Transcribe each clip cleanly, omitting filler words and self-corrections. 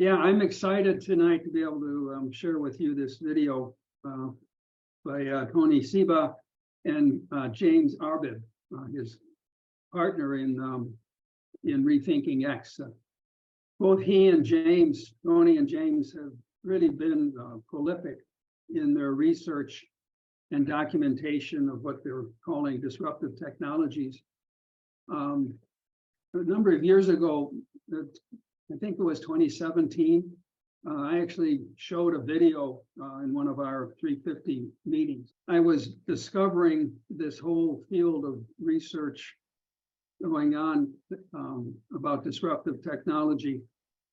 Yeah, I'm excited tonight to be able to share with you this video by Tony Seba and James Arbib, his partner in Rethinking X. Both he and James, Tony and James, have really been prolific in their research and documentation of what they're calling disruptive technologies. A number of years ago, I think it was 2017, I actually showed a video in one of our 350 meetings. I was discovering this whole field of research going on about disruptive technology.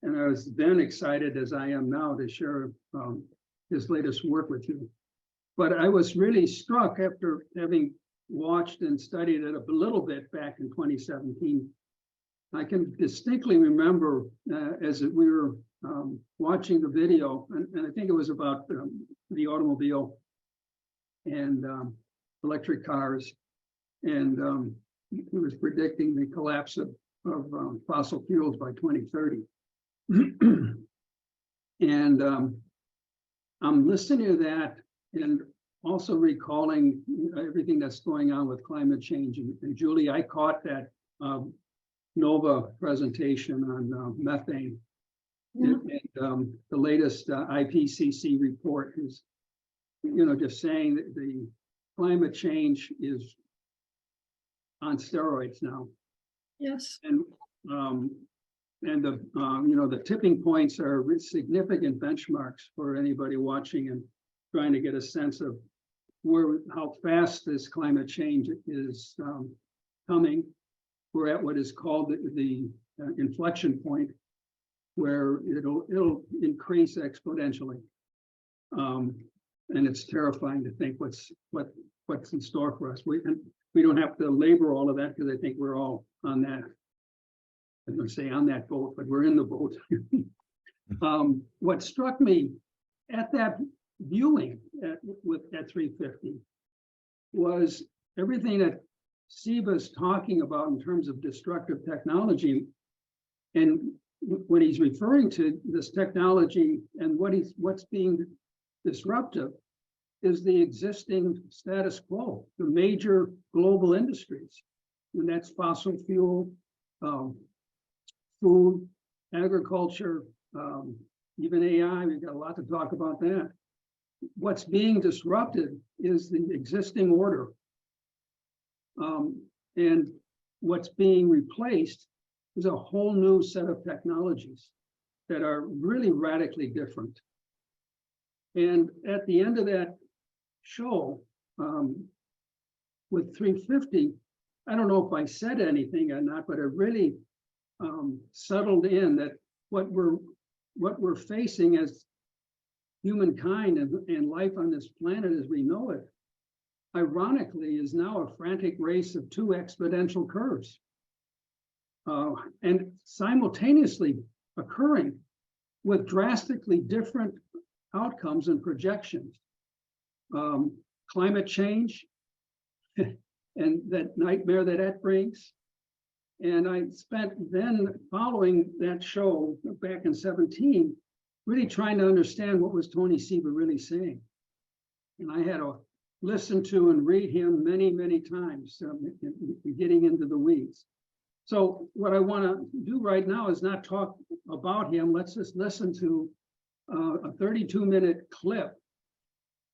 And I was then excited, as I am now, to share his latest work with you. But I was really struck after having watched and studied it a little bit back in 2017. I can distinctly remember as we were watching the video, and I think it was about the automobile and electric cars, and he was predicting the collapse of fossil fuels by 2030. And I'm listening to that and also recalling everything that's going on with climate change. And Julie, I caught that NOVA presentation on methane. Yeah. And the latest IPCC report is, just saying that the climate change is on steroids now. Yes. And the the tipping points are significant benchmarks for anybody watching and trying to get a sense of how fast this climate change is coming. We're at what is called the inflection point, where it'll increase exponentially, and it's terrifying to think what's in store for us. We don't have to labor all of that because I think we're all on that. I'm going to say on that boat, but we're in the boat. What struck me at that viewing at 350 was everything that Seba's talking about in terms of destructive technology, and when he's referring to this technology and what's being disruptive is the existing status quo, the major global industries, and that's fossil fuel, food, agriculture, even AI. We've got a lot to talk about that. What's being disrupted is the existing order. And what's being replaced is a whole new set of technologies that are really radically different. And at the end of that show, with 350, I don't know if I said anything or not, but it really settled in that what we're facing as humankind and life on this planet as we know it, ironically, is now a frantic race of two exponential curves, and simultaneously occurring with drastically different outcomes and projections. Climate change and that nightmare that brings. And I spent then following that show back in 17, really trying to understand what was Tony Seba really saying. And I had to listen to and read him many, many times, getting into the weeds. So what I want to do right now is not talk about him. Let's just listen to a 32-minute clip,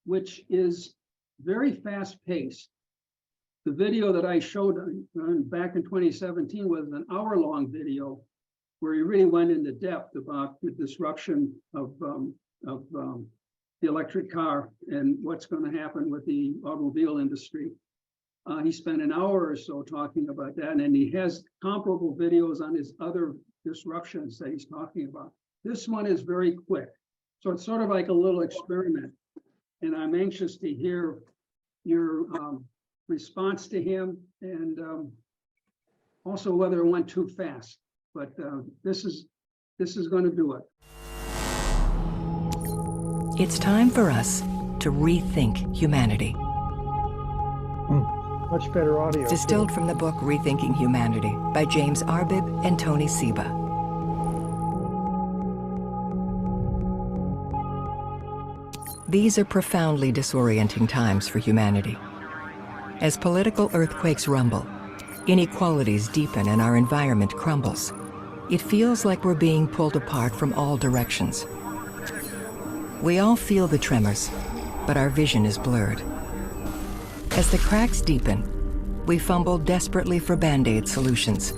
which is very fast-paced. The video that I showed back in 2017 was an hour-long video where he really went into depth about the disruption of the electric car and what's going to happen with the automobile industry. He spent an hour or so talking about that, and he has comparable videos on his other disruptions that he's talking about. This one is very quick, so it's sort of like a little experiment, and I'm anxious to hear your response to him, and also whether it went too fast. But this is going to do it. It's time for us to rethink humanity. Much better audio. Distilled from the book Rethinking Humanity by James Arbib and Tony Seba. These are profoundly disorienting times for humanity. As political earthquakes rumble, inequalities deepen and our environment crumbles, it feels like we're being pulled apart from all directions. We all feel the tremors, but our vision is blurred. As the cracks deepen, we fumble desperately for band-aid solutions.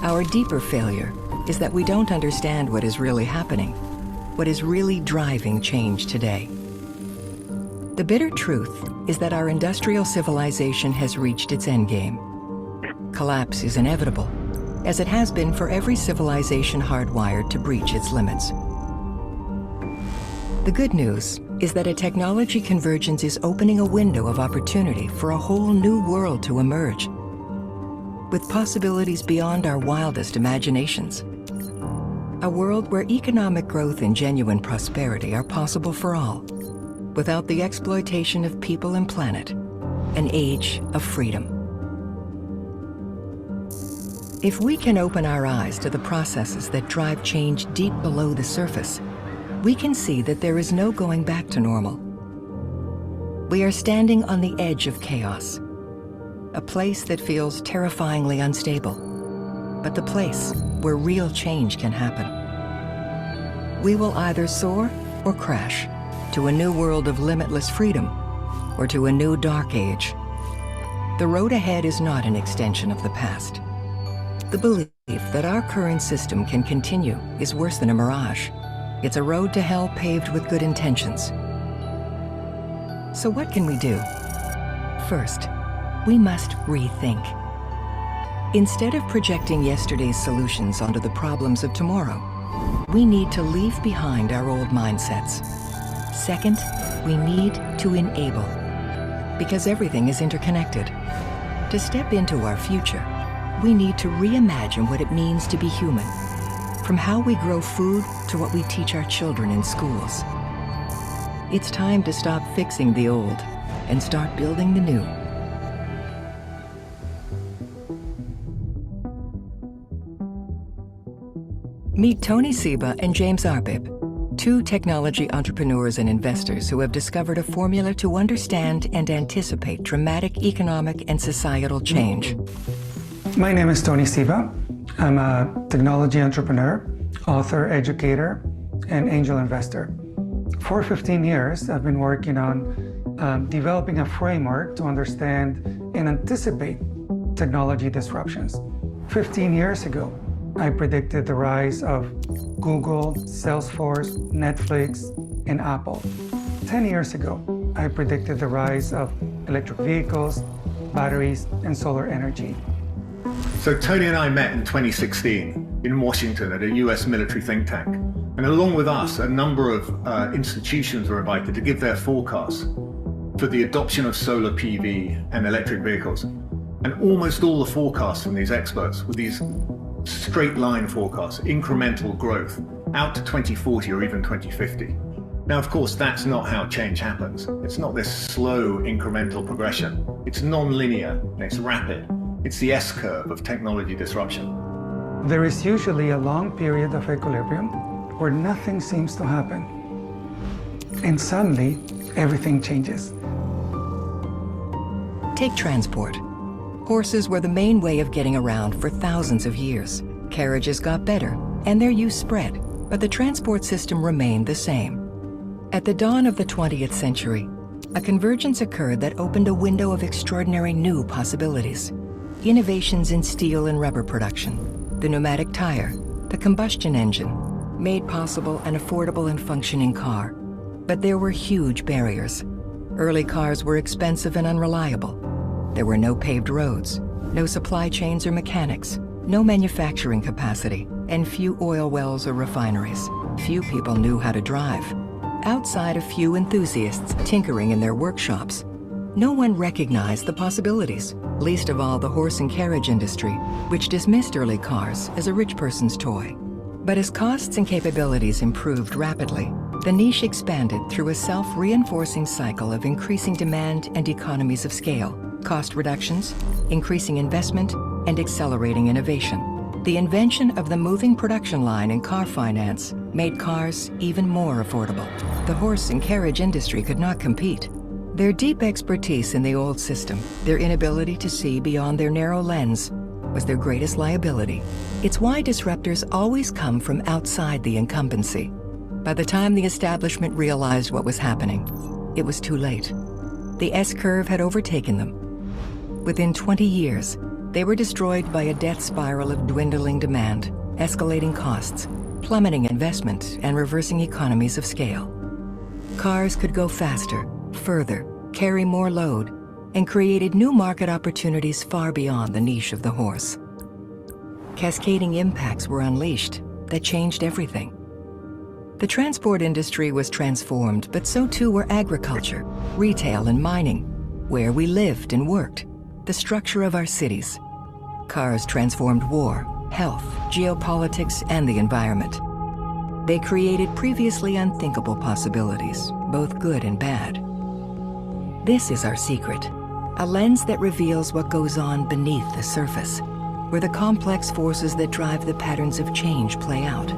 Our deeper failure is that we don't understand what is really happening, what is really driving change today. The bitter truth is that our industrial civilization has reached its endgame. Collapse is inevitable, as it has been for every civilization hardwired to breach its limits. The good news is that a technology convergence is opening a window of opportunity for a whole new world to emerge, with possibilities beyond our wildest imaginations. A world where economic growth and genuine prosperity are possible for all, without the exploitation of people and planet, an age of freedom. If we can open our eyes to the processes that drive change deep below the surface, we can see that there is no going back to normal. We are standing on the edge of chaos, a place that feels terrifyingly unstable, but the place where real change can happen. We will either soar or crash to a new world of limitless freedom or to a new dark age. The road ahead is not an extension of the past. The belief that our current system can continue is worse than a mirage. It's a road to hell paved with good intentions. So what can we do? First, we must rethink. Instead of projecting yesterday's solutions onto the problems of tomorrow, we need to leave behind our old mindsets. Second, we need to enable, because everything is interconnected. To step into our future, we need to reimagine what it means to be human, from how we grow food to what we teach our children in schools. It's time to stop fixing the old and start building the new. Meet Tony Seba and James Arbib, two technology entrepreneurs and investors who have discovered a formula to understand and anticipate dramatic economic and societal change. My name is Tony Seba. I'm a technology entrepreneur, author, educator, and angel investor. For 15 years, I've been working on developing a framework to understand and anticipate technology disruptions. 15 years ago, I predicted the rise of Google, Salesforce, Netflix, and Apple. 10 years ago, I predicted the rise of electric vehicles, batteries, and solar energy. So Tony and I met in 2016 in Washington at a US military think tank. And along with us, a number of institutions were invited to give their forecasts for the adoption of solar PV and electric vehicles. And almost all the forecasts from these experts were these straight line forecasts, incremental growth out to 2040 or even 2050. Now, of course, that's not how change happens. It's not this slow incremental progression. It's non-linear and it's rapid. It's the S-curve of technology disruption. There is usually a long period of equilibrium where nothing seems to happen. And suddenly, everything changes. Take transport. Horses were the main way of getting around for thousands of years. Carriages got better, and their use spread, but the transport system remained the same. At the dawn of the 20th century, a convergence occurred that opened a window of extraordinary new possibilities. Innovations in steel and rubber production, the pneumatic tire, the combustion engine, made possible an affordable and functioning car. But there were huge barriers. Early cars were expensive and unreliable. There were no paved roads, no supply chains or mechanics, no manufacturing capacity, and few oil wells or refineries. Few people knew how to drive. Outside a few enthusiasts tinkering in their workshops, no one recognized the possibilities, least of all the horse and carriage industry, which dismissed early cars as a rich person's toy. But as costs and capabilities improved rapidly, the niche expanded through a self-reinforcing cycle of increasing demand and economies of scale, cost reductions, increasing investment, and accelerating innovation. The invention of the moving production line in car finance made cars even more affordable. The horse and carriage industry could not compete. Their deep expertise in the old system, their inability to see beyond their narrow lens, was their greatest liability. It's why disruptors always come from outside the incumbency. By the time the establishment realized what was happening, it was too late. The S-curve had overtaken them. Within 20 years, they were destroyed by a death spiral of dwindling demand, escalating costs, plummeting investment, and reversing economies of scale. Cars could go faster, further, carry more load, and created new market opportunities far beyond the niche of the horse. Cascading impacts were unleashed that changed everything. The transport industry was transformed, but so too were agriculture, retail, and mining, where we lived and worked, the structure of our cities. Cars transformed war, health, geopolitics, and the environment. They created previously unthinkable possibilities, both good and bad. This is our secret, a lens that reveals what goes on beneath the surface, where the complex forces that drive the patterns of change play out.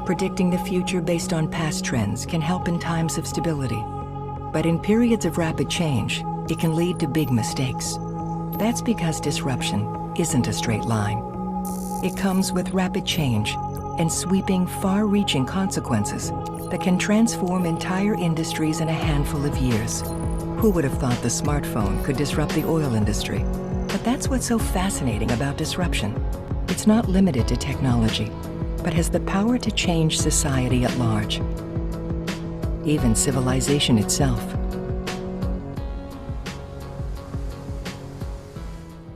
Predicting the future based on past trends can help in times of stability. But in periods of rapid change, it can lead to big mistakes. That's because disruption isn't a straight line. It comes with rapid change and sweeping, far-reaching consequences that can transform entire industries in a handful of years. Who would have thought the smartphone could disrupt the oil industry? But that's what's so fascinating about disruption. It's not limited to technology, but has the power to change society at large, even civilization itself.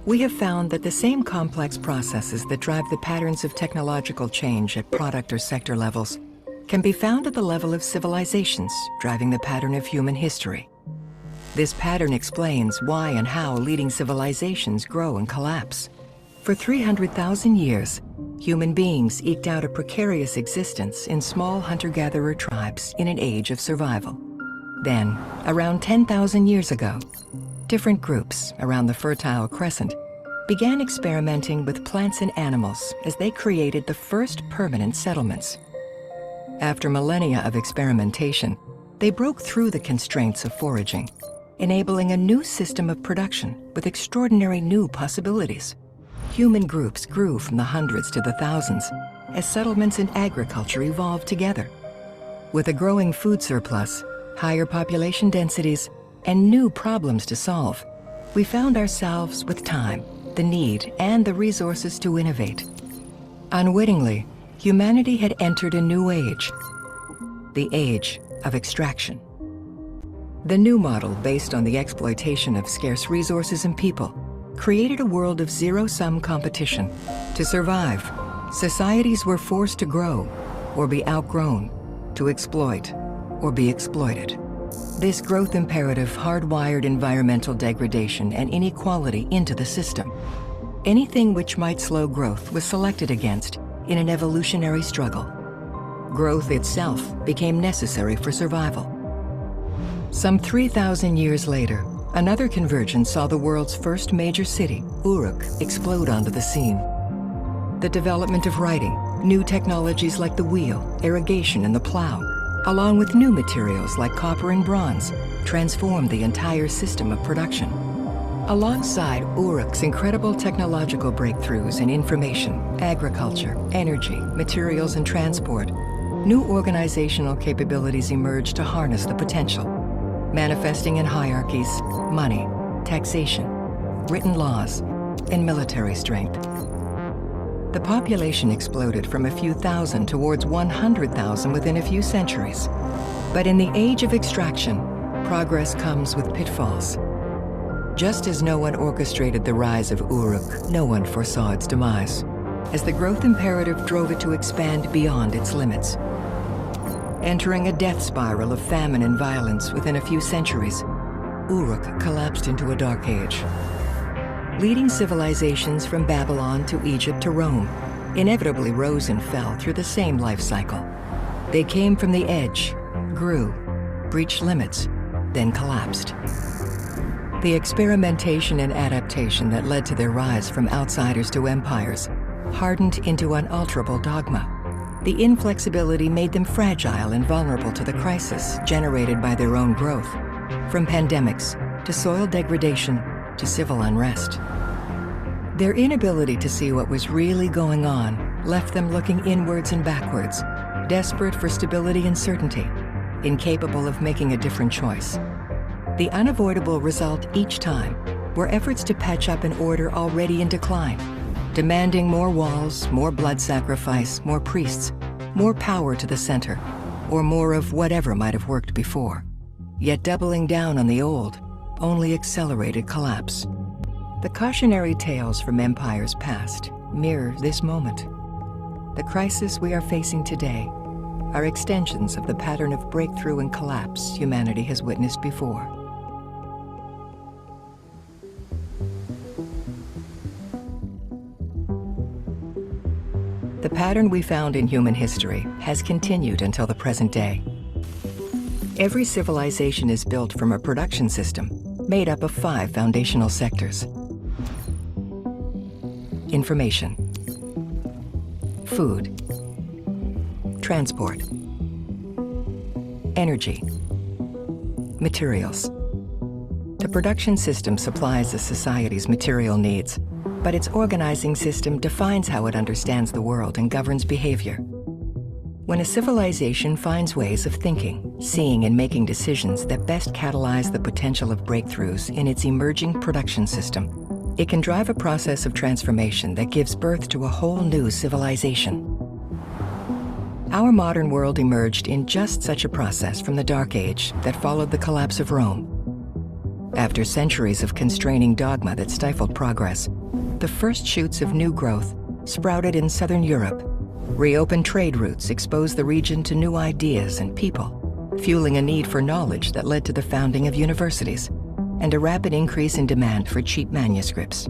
We have found that the same complex processes that drive the patterns of technological change at product or sector levels can be found at the level of civilizations driving the pattern of human history. This pattern explains why and how leading civilizations grow and collapse. For 300,000 years, human beings eked out a precarious existence in small hunter-gatherer tribes in an age of survival. Then, around 10,000 years ago, different groups around the Fertile Crescent began experimenting with plants and animals as they created the first permanent settlements. After millennia of experimentation, they broke through the constraints of foraging, enabling a new system of production with extraordinary new possibilities. Human groups grew from the hundreds to the thousands as settlements and agriculture evolved together. With a growing food surplus, higher population densities, and new problems to solve, we found ourselves with time, the need, and the resources to innovate. Unwittingly, humanity had entered a new age, the age of extraction. The new model, based on the exploitation of scarce resources and people, created a world of zero-sum competition. To survive, societies were forced to grow or be outgrown, to exploit or be exploited. This growth imperative hardwired environmental degradation and inequality into the system. Anything which might slow growth was selected against in an evolutionary struggle. Growth itself became necessary for survival. Some 3,000 years later, another convergence saw the world's first major city, Uruk, explode onto the scene. The development of writing, new technologies like the wheel, irrigation, and the plow, along with new materials like copper and bronze, transformed the entire system of production. Alongside Uruk's incredible technological breakthroughs in information, agriculture, energy, materials, and transport, new organizational capabilities emerged to harness the potential, manifesting in hierarchies, money, taxation, written laws, and military strength. The population exploded from a few thousand towards 100,000 within a few centuries. But in the age of extraction, progress comes with pitfalls. Just as no one orchestrated the rise of Uruk, no one foresaw its demise, as the growth imperative drove it to expand beyond its limits. Entering a death spiral of famine and violence within a few centuries, Uruk collapsed into a dark age. Leading civilizations from Babylon to Egypt to Rome inevitably rose and fell through the same life cycle. They came from the edge, grew, breached limits, then collapsed. The experimentation and adaptation that led to their rise from outsiders to empires hardened into unalterable dogma. The inflexibility made them fragile and vulnerable to the crisis generated by their own growth, from pandemics to soil degradation to civil unrest. Their inability to see what was really going on left them looking inwards and backwards, desperate for stability and certainty, incapable of making a different choice. The unavoidable result each time were efforts to patch up an order already in decline, demanding more walls, more blood sacrifice, more priests, more power to the center, or more of whatever might have worked before. Yet doubling down on the old only accelerated collapse. The cautionary tales from empires past mirror this moment. The crisis we are facing today are extensions of the pattern of breakthrough and collapse humanity has witnessed before. The pattern we found in human history has continued until the present day. Every civilization is built from a production system made up of 5 foundational sectors. Information, food, transport, energy, materials. The production system supplies a society's material needs, but its organizing system defines how it understands the world and governs behavior. When a civilization finds ways of thinking, seeing, and making decisions that best catalyze the potential of breakthroughs in its emerging production system, it can drive a process of transformation that gives birth to a whole new civilization. Our modern world emerged in just such a process from the Dark Age that followed the collapse of Rome. After centuries of constraining dogma that stifled progress, the first shoots of new growth sprouted in Southern Europe. Reopened trade routes exposed the region to new ideas and people, fueling a need for knowledge that led to the founding of universities and a rapid increase in demand for cheap manuscripts.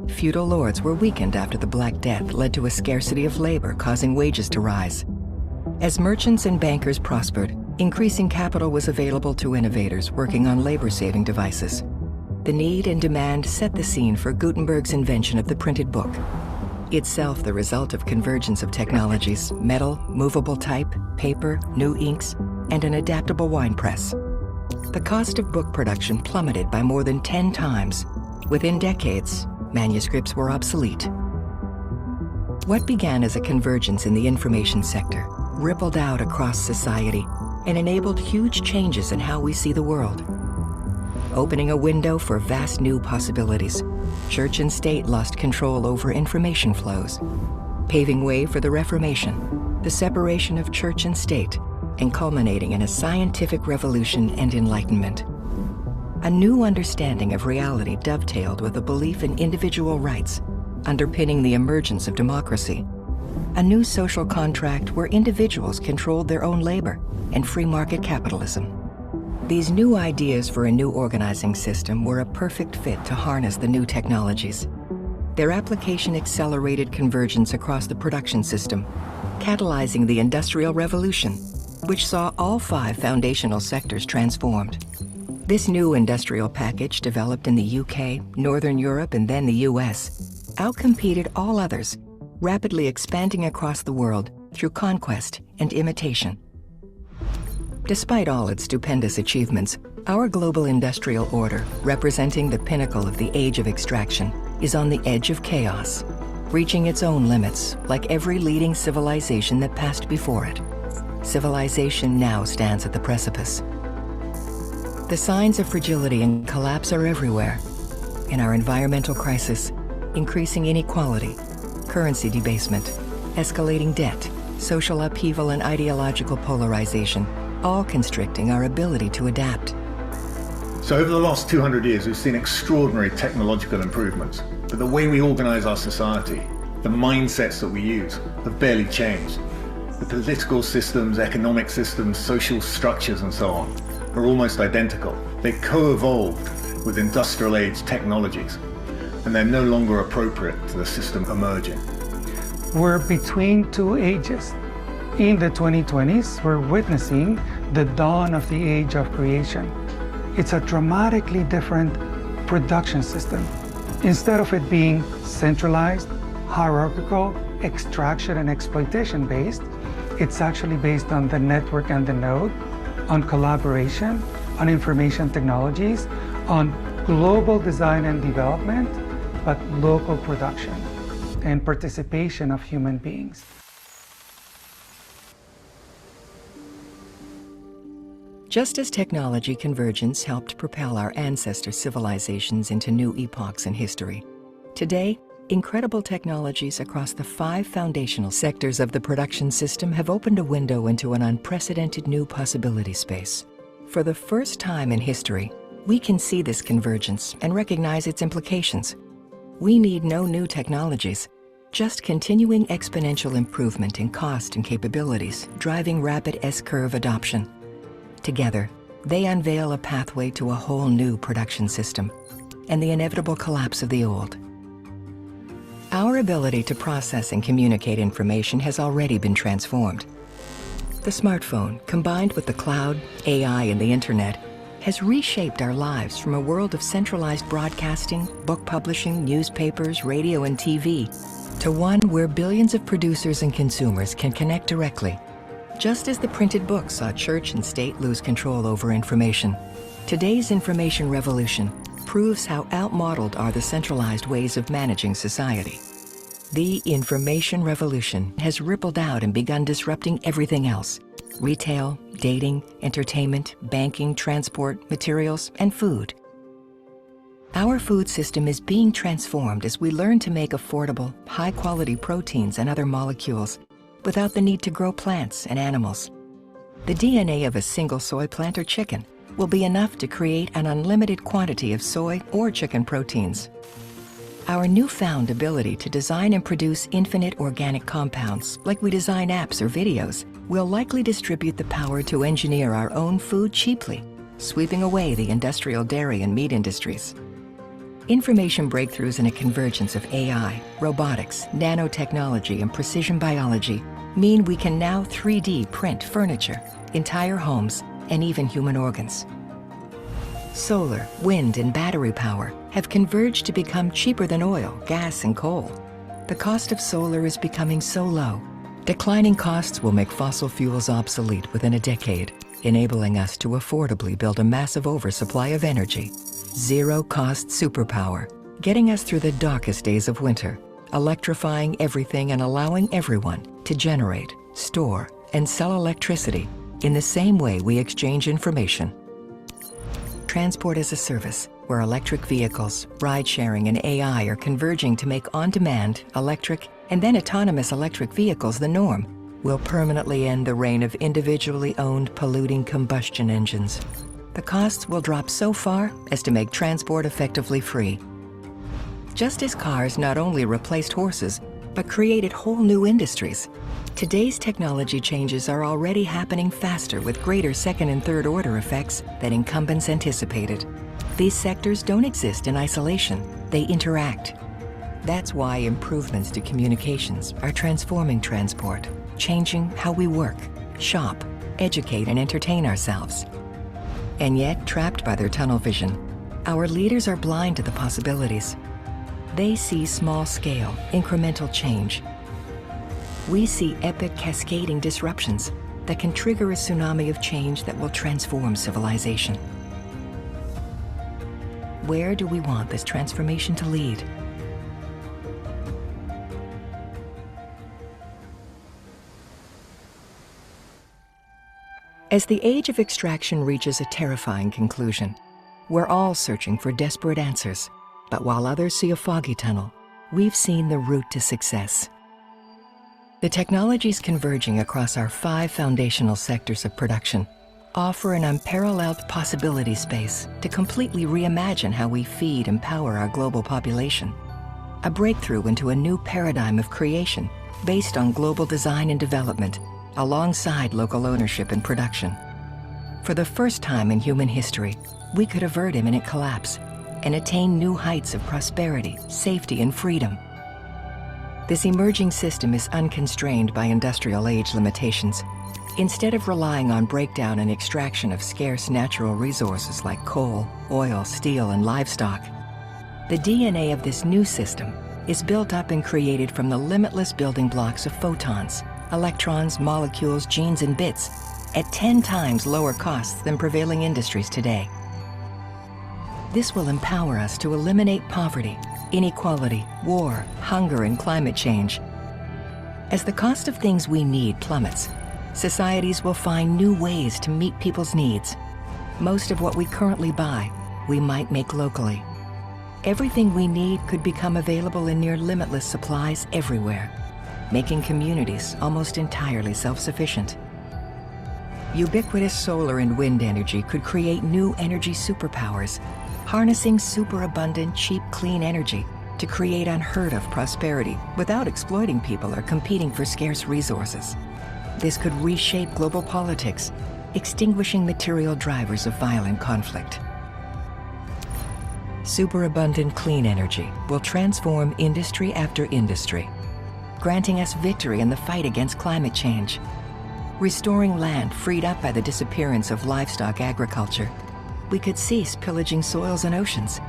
Feudal lords were weakened after the Black Death led to a scarcity of labor, causing wages to rise. As merchants and bankers prospered, increasing capital was available to innovators working on labor-saving devices. The need and demand set the scene for Gutenberg's invention of the printed book, itself the result of convergence of technologies: metal, movable type, paper, new inks, and an adaptable wine press. The cost of book production plummeted by more than 10 times. Within decades, manuscripts were obsolete. What began as a convergence in the information sector rippled out across society and enabled huge changes in how we see the world. Opening a window for vast new possibilities, church and state lost control over information flows, paving way for the Reformation, the separation of church and state, and culminating in a scientific revolution and enlightenment. A new understanding of reality dovetailed with a belief in individual rights, underpinning the emergence of democracy. A new social contract where individuals controlled their own labor and free market capitalism. These new ideas for a new organizing system were a perfect fit to harness the new technologies. Their application accelerated convergence across the production system, catalyzing the Industrial Revolution, which saw all 5 foundational sectors transformed. This new industrial package, developed in the UK, Northern Europe, and then the US, outcompeted all others, rapidly expanding across the world through conquest and imitation. Despite all its stupendous achievements, our global industrial order, representing the pinnacle of the age of extraction, is on the edge of chaos, reaching its own limits, like every leading civilization that passed before it. Civilization now stands at the precipice. The signs of fragility and collapse are everywhere. In our environmental crisis, increasing inequality, currency debasement, escalating debt, social upheaval, and ideological polarization, all constricting our ability to adapt. So over the last 200 years, we've seen extraordinary technological improvements, but the way we organize our society, the mindsets that we use, have barely changed. The political systems, economic systems, social structures, and so on are almost identical. They co-evolved with industrial age technologies, and they're no longer appropriate to the system emerging. We're between 2 ages. In the 2020s, we're witnessing the dawn of the age of creation. It's a dramatically different production system. Instead of it being centralized, hierarchical, extraction and exploitation based, It's actually based on the network and the node, on collaboration, on information technologies, on global design and development, but local production and participation of human beings. Just as technology convergence helped propel our ancestor civilizations into new epochs in history, today, incredible technologies across the 5 foundational sectors of the production system have opened a window into an unprecedented new possibility space. For the first time in history, we can see this convergence and recognize its implications. We need no new technologies, just continuing exponential improvement in cost and capabilities, driving rapid S-curve adoption. Together, they unveil a pathway to a whole new production system and the inevitable collapse of the old. Our ability to process and communicate information has already been transformed. The smartphone, combined with the cloud, AI, and the internet, has reshaped our lives from a world of centralized broadcasting, book publishing, newspapers, radio, and TV, to one where billions of producers and consumers can connect directly. Just as the printed book saw church and state lose control over information, today's information revolution proves how outmodeled are the centralized ways of managing society. The information revolution has rippled out and begun disrupting everything else: retail, dating, entertainment, banking, transport, materials, and food. Our food system is being transformed as we learn to make affordable, high-quality proteins and other molecules without the need to grow plants and animals. The DNA of a single soy plant or chicken will be enough to create an unlimited quantity of soy or chicken proteins. Our newfound ability to design and produce infinite organic compounds, like we design apps or videos, will likely distribute the power to engineer our own food cheaply, sweeping away the industrial dairy and meat industries. Information breakthroughs and a convergence of AI, robotics, nanotechnology, and precision biology mean we can now 3D print furniture, entire homes, and even human organs. Solar, wind, and battery power have converged to become cheaper than oil, gas, and coal. The cost of solar is becoming so low, declining costs will make fossil fuels obsolete within a decade, enabling us to affordably build a massive oversupply of energy. Zero-cost superpower, getting us through the darkest days of winter, electrifying everything and allowing everyone to generate, store, and sell electricity in the same way we exchange information. Transport as a service, where electric vehicles, ride-sharing, and AI are converging to make on-demand, electric, and then autonomous electric vehicles the norm, will permanently end the reign of individually owned polluting combustion engines. The costs will drop so far as to make transport effectively free. Just as cars not only replaced horses, but created whole new industries, today's technology changes are already happening faster with greater second and third order effects than incumbents anticipated. These sectors don't exist in isolation, they interact. That's why improvements to communications are transforming transport, changing how we work, shop, educate, and entertain ourselves. And yet, trapped by their tunnel vision, our leaders are blind to the possibilities. They see small-scale, incremental change. We see epic cascading disruptions that can trigger a tsunami of change that will transform civilization. Where do we want this transformation to lead? As the age of extraction reaches a terrifying conclusion, we're all searching for desperate answers. But while others see a foggy tunnel, we've seen the route to success. The technologies converging across our 5 foundational sectors of production offer an unparalleled possibility space to completely reimagine how we feed and power our global population. A breakthrough into a new paradigm of creation based on global design and development, alongside local ownership and production. For the first time in human history, we could avert imminent collapse and attain new heights of prosperity, safety, and freedom. This emerging system is unconstrained by industrial age limitations. Instead of relying on breakdown and extraction of scarce natural resources like coal, oil, steel, and livestock, the DNA of this new system is built up and created from the limitless building blocks of photons, electrons, molecules, genes, and bits at 10 times lower costs than prevailing industries today. This will empower us to eliminate poverty, inequality, war, hunger, and climate change. As the cost of things we need plummets, societies will find new ways to meet people's needs. Most of what we currently buy, we might make locally. Everything we need could become available in near limitless supplies everywhere, making communities almost entirely self-sufficient. Ubiquitous solar and wind energy could create new energy superpowers, harnessing superabundant, cheap, clean energy to create unheard-of prosperity without exploiting people or competing for scarce resources. This could reshape global politics, extinguishing material drivers of violent conflict. Superabundant clean energy will transform industry after industry, granting us victory in the fight against climate change, restoring land freed up by the disappearance of livestock agriculture. We could cease pillaging soils and oceans.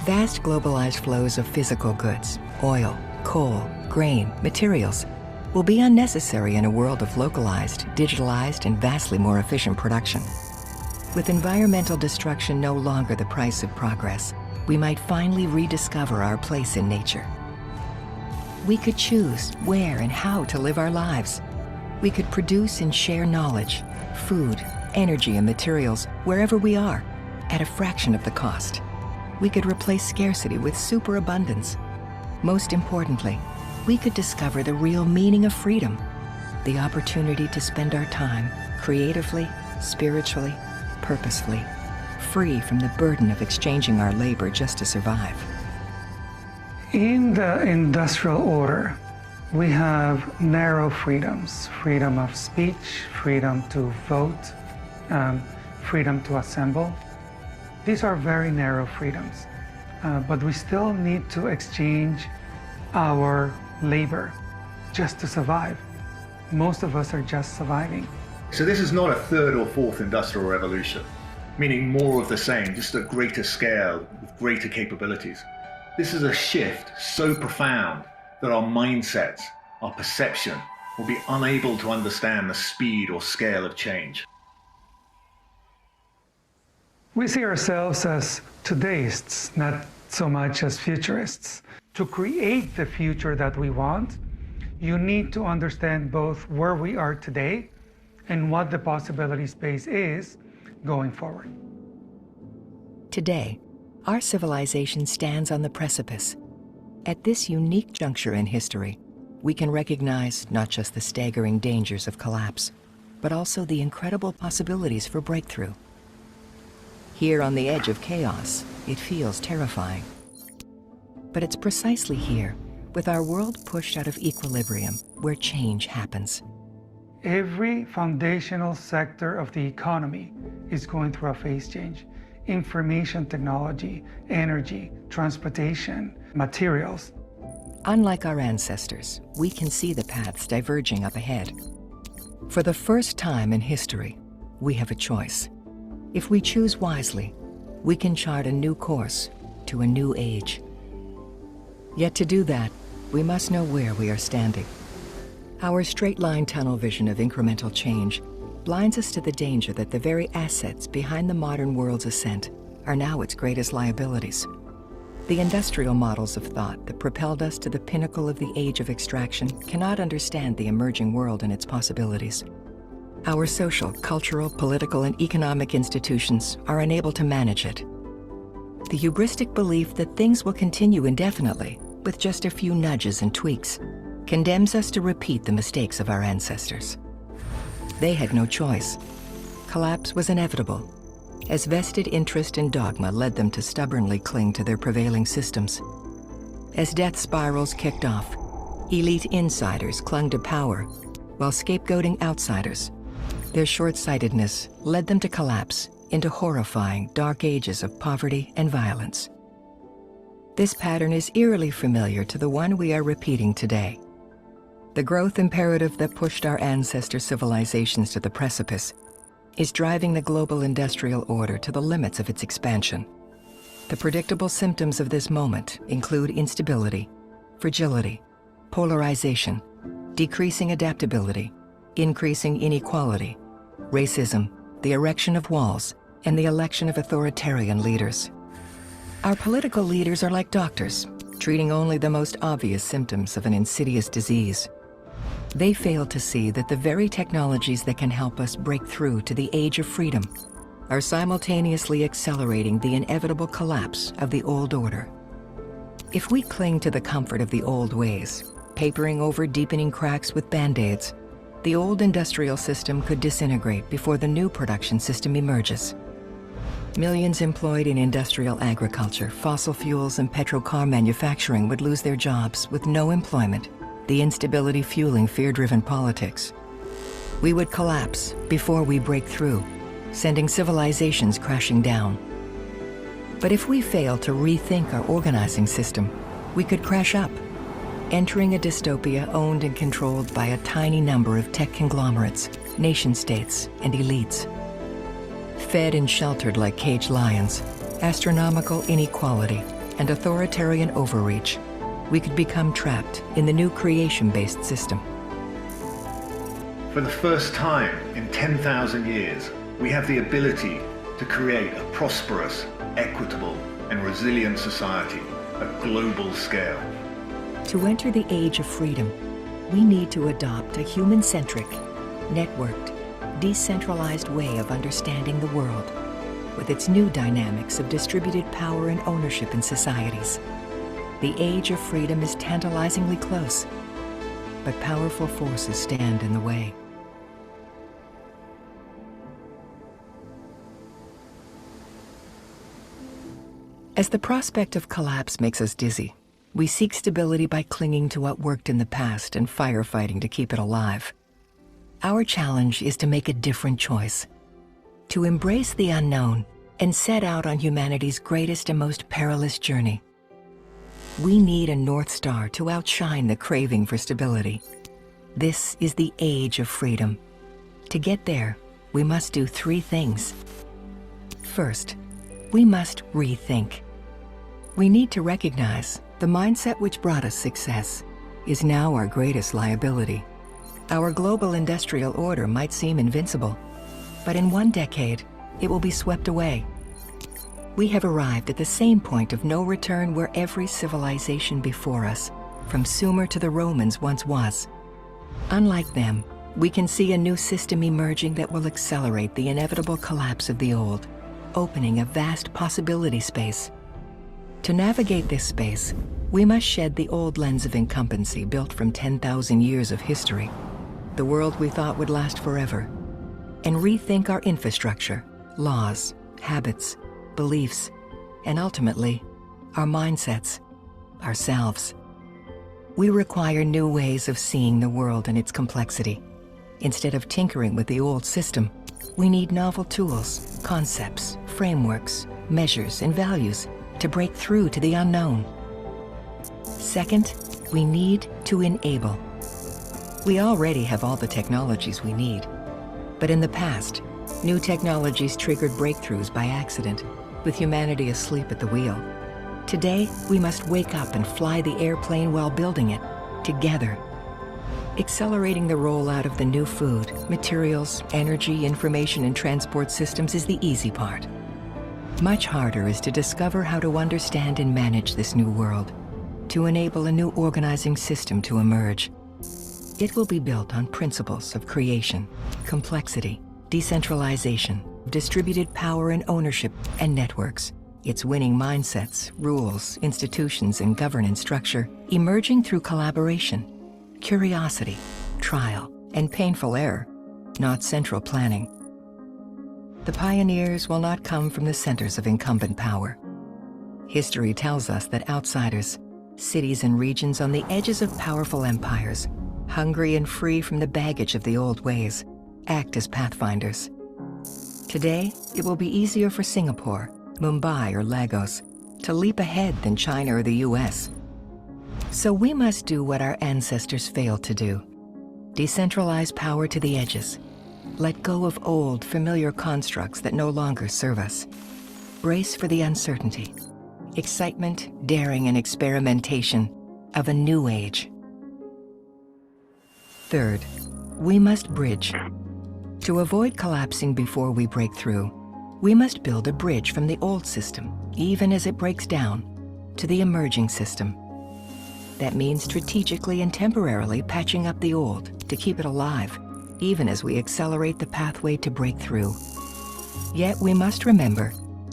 Vast globalized flows of physical goods, oil, coal, grain, materials, will be unnecessary in a world of localized, digitalized, and vastly more efficient production. With environmental destruction no longer the price of progress, we might finally rediscover our place in nature. We could choose where and how to live our lives. We could produce and share knowledge, food, energy, and materials wherever we are, at a fraction of the cost. We could replace scarcity with superabundance. Most importantly, we could discover the real meaning of freedom, the opportunity to spend our time creatively, spiritually, purposefully, free from the burden of exchanging our labor just to survive. In the industrial order, we have narrow freedoms: freedom of speech, freedom to vote, freedom to assemble. These are very narrow freedoms, but we still need to exchange our labor just to survive. Most of us are just surviving. So this is not a third or fourth industrial revolution, meaning more of the same, just at greater scale, with greater capabilities. This is a shift so profound that our mindsets, our perception, will be unable to understand the speed or scale of change. We see ourselves as today'ists, not so much as futurists. To create the future that we want, you need to understand both where we are today and what the possibility space is going forward. Today, our civilization stands on the precipice. At this unique juncture in history, we can recognize not just the staggering dangers of collapse, but also the incredible possibilities for breakthrough. Here on the edge of chaos, it feels terrifying. But it's precisely here, with our world pushed out of equilibrium, where change happens. Every foundational sector of the economy is going through a phase change. Information technology, energy, transportation, materials. Unlike our ancestors, we can see the paths diverging up ahead. For the first time in history, we have a choice. If we choose wisely, we can chart a new course to a new age. Yet to do that, we must know where we are standing. Our straight-line tunnel vision of incremental change blinds us to the danger that the very assets behind the modern world's ascent are now its greatest liabilities. The industrial models of thought that propelled us to the pinnacle of the age of extraction cannot understand the emerging world and its possibilities. Our social, cultural, political, and economic institutions are unable to manage it. The hubristic belief that things will continue indefinitely, with just a few nudges and tweaks, condemns us to repeat the mistakes of our ancestors. They had no choice. Collapse was inevitable, as vested interest and dogma led them to stubbornly cling to their prevailing systems. As death spirals kicked off, elite insiders clung to power, while scapegoating outsiders. Their short-sightedness led them to collapse into horrifying dark ages of poverty and violence. This pattern is eerily familiar to the one we are repeating today. The growth imperative that pushed our ancestor civilizations to the precipice is driving the global industrial order to the limits of its expansion. The predictable symptoms of this moment include instability, fragility, polarization, decreasing adaptability, increasing inequality, racism, the erection of walls, and the election of authoritarian leaders. Our political leaders are like doctors, treating only the most obvious symptoms of an insidious disease. They fail to see that the very technologies that can help us break through to the age of freedom are simultaneously accelerating the inevitable collapse of the old order. If we cling to the comfort of the old ways, papering over deepening cracks with Band-Aids, the old industrial system could disintegrate before the new production system emerges. Millions employed in industrial agriculture, fossil fuels, and petrocar manufacturing would lose their jobs with no employment, the instability fueling fear-driven politics. We would collapse before we break through, sending civilizations crashing down. But if we fail to rethink our organizing system, we could crash up, entering a dystopia owned and controlled by a tiny number of tech conglomerates, nation-states, and elites. Fed and sheltered like caged lions, astronomical inequality, and authoritarian overreach, we could become trapped in the new creation-based system. For the first time in 10,000 years, we have the ability to create a prosperous, equitable, and resilient society at global scale. To enter the age of freedom, we need to adopt a human-centric, networked, decentralized way of understanding the world, with its new dynamics of distributed power and ownership in societies. The age of freedom is tantalizingly close, but powerful forces stand in the way. As the prospect of collapse makes us dizzy, we seek stability by clinging to what worked in the past and firefighting to keep it alive. Our challenge is to make a different choice, to embrace the unknown and set out on humanity's greatest and most perilous journey. We need a North Star to outshine the craving for stability. This is the age of freedom. To get there, we must do three things. First, we must rethink. We need to recognize the mindset which brought us success is now our greatest liability. Our global industrial order might seem invincible, but in 1 decade, it will be swept away. We have arrived at the same point of no return where every civilization before us, from Sumer to the Romans, once was. Unlike them, we can see a new system emerging that will accelerate the inevitable collapse of the old, opening a vast possibility space. To navigate this space, we must shed the old lens of incumbency built from 10,000 years of history, the world we thought would last forever, and rethink our infrastructure, laws, habits, beliefs, and ultimately, our mindsets, ourselves. We require new ways of seeing the world and its complexity. Instead of tinkering with the old system, we need novel tools, concepts, frameworks, measures, and values to break through to the unknown. Second, we need to enable. We already have all the technologies we need. But in the past, new technologies triggered breakthroughs by accident, with humanity asleep at the wheel. Today, we must wake up and fly the airplane while building it, together. Accelerating the rollout of the new food, materials, energy, information, and transport systems is the easy part. Much harder is to discover how to understand and manage this new world, to enable a new organizing system to emerge. It will be built on principles of creation, complexity, decentralization, distributed power and ownership, and networks. Its winning mindsets, rules, institutions, and governance structure emerging through collaboration, curiosity, trial, and painful error, not central planning. The pioneers will not come from the centers of incumbent power. History tells us that outsiders, cities and regions on the edges of powerful empires, hungry and free from the baggage of the old ways, act as pathfinders. Today, it will be easier for Singapore, Mumbai, or Lagos to leap ahead than China or the US. So we must do what our ancestors failed to do. Decentralize power to the edges. Let go of old, familiar constructs that no longer serve us. Brace for the uncertainty, excitement, daring, and experimentation of a new age. Third, we must bridge. To avoid collapsing before we break through, we must build a bridge from the old system, even as it breaks down, to the emerging system. That means strategically and temporarily patching up the old to keep it alive, even as we accelerate the pathway to break through. Yet we must remember,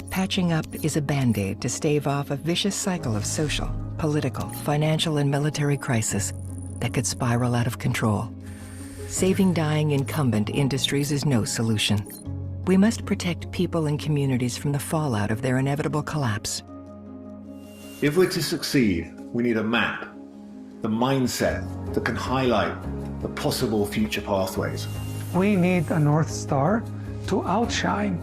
patching up is a band-aid to stave off a vicious cycle of social, political, financial, and military crisis that could spiral out of control. Saving dying incumbent industries is no solution. We must protect people and communities from the fallout of their inevitable collapse. If we're to succeed, we need a map, the mindset that can highlight the possible future pathways. We need a North Star to outshine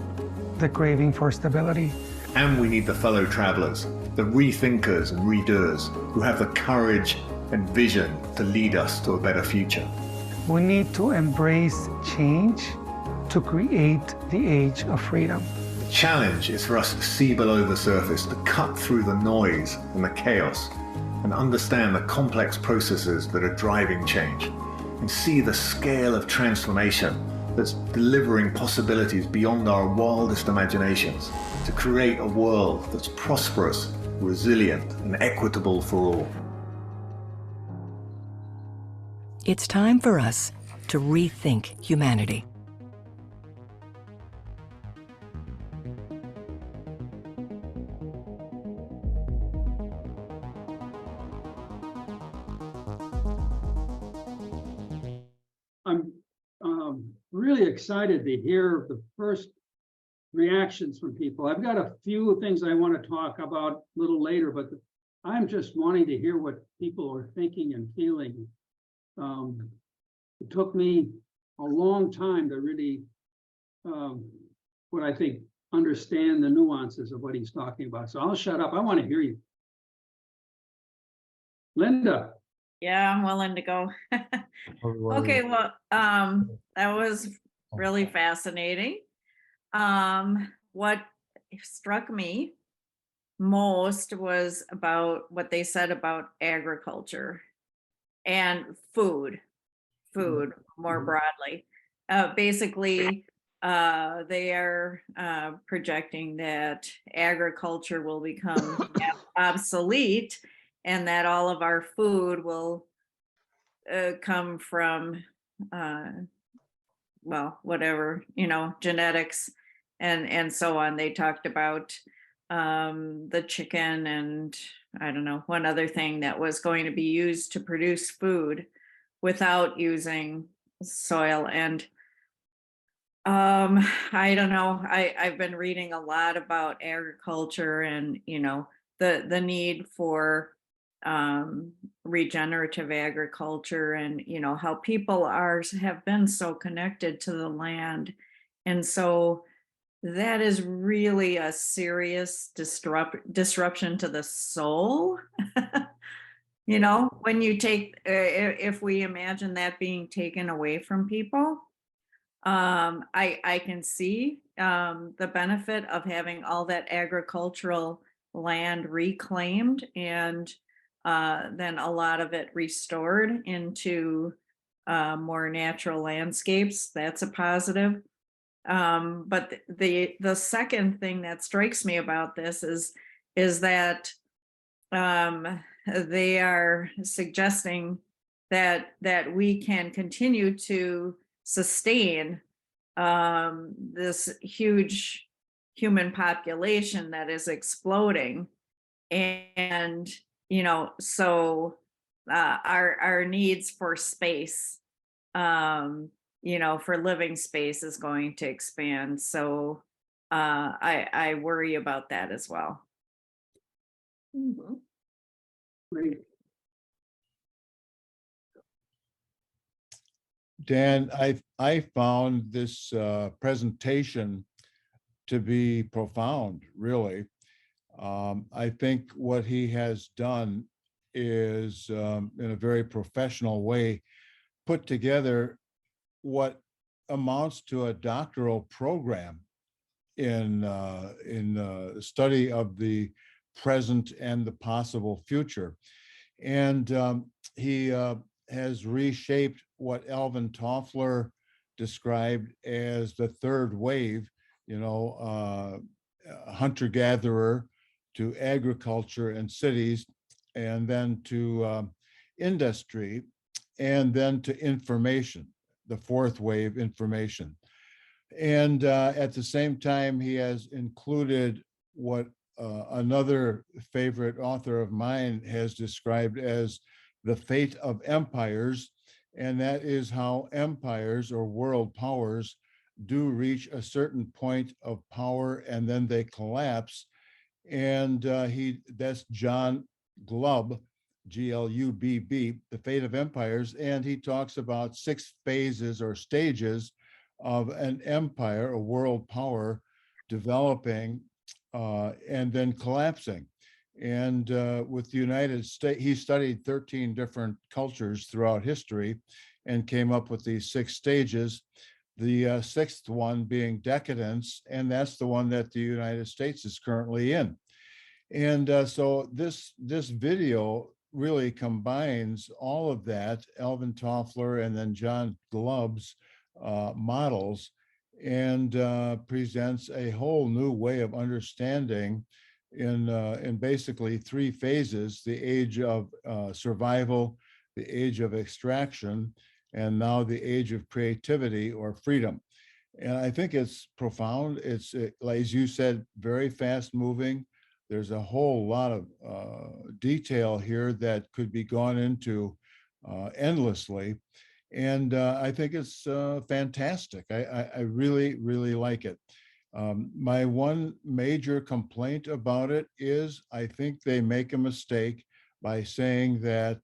the craving for stability. And we need the fellow travelers, the rethinkers and redoers who have the courage and vision to lead us to a better future. We need to embrace change to create the age of freedom. The challenge is for us to see below the surface, to cut through the noise and the chaos, and understand the complex processes that are driving change, and see the scale of transformation that's delivering possibilities beyond our wildest imaginations, to create a world that's prosperous, resilient, and equitable for all. It's time for us to rethink humanity. I'm really excited to hear the first reactions from people. I've got a few things I want to talk about a little later, but I'm just wanting to hear what people are thinking and feeling. It took me a long time to really, what I think, understand the nuances of what he's talking about. So I'll shut up. I want to hear you. Linda. Yeah, I'm willing to go. Okay, well, that was really fascinating. What struck me most was about what they said about agriculture and food more broadly. Basically, they are projecting that agriculture will become obsolete, and that all of our food will come from, well, whatever, genetics and so on. They talked about the chicken and I don't know, one other thing that was going to be used to produce food without using soil. And I don't know, I've been reading a lot about agriculture and, the need for regenerative agriculture and, how people have been so connected to the land. And so that is really a serious disruption to the soul. When you take, if we imagine that being taken away from people, I can see the benefit of having all that agricultural land reclaimed and then a lot of it restored into more natural landscapes. That's a positive. But the second thing that strikes me about this is that they are suggesting that we can continue to sustain this huge human population that is exploding, and so our needs for space, for living space is going to expand. So I worry about that as well. Mm-hmm. Great. Dan, I found this presentation to be profound, really. I think what he has done is, in a very professional way, put together what amounts to a doctoral program in study of the present and the possible future. And he has reshaped what Alvin Toffler described as the third wave, hunter-gatherer to agriculture and cities, and then to industry, and then to information, the fourth wave, information. And at the same time, he has included what another favorite author of mine has described as the fate of empires, and that is how empires or world powers do reach a certain point of power and then they collapse. And that's John Glubb, G-L-U-B-B, The Fate of Empires, and he talks about 6 phases or stages of an empire, a world power, developing and then collapsing. And with the United States, he studied 13 different cultures throughout history and came up with these 6 stages. The 6th one being decadence, and that's the one that the United States is currently in. And so this video really combines all of that, Alvin Toffler and then John Glubb's models, and presents a whole new way of understanding in basically 3 phases: the age of survival, the age of extraction, and now the age of creativity or freedom. And I think it's profound. It's, as you said, very fast moving. There's a whole lot of detail here that could be gone into endlessly. And I think it's fantastic. I really, really like it. My one major complaint about it is I think they make a mistake by saying that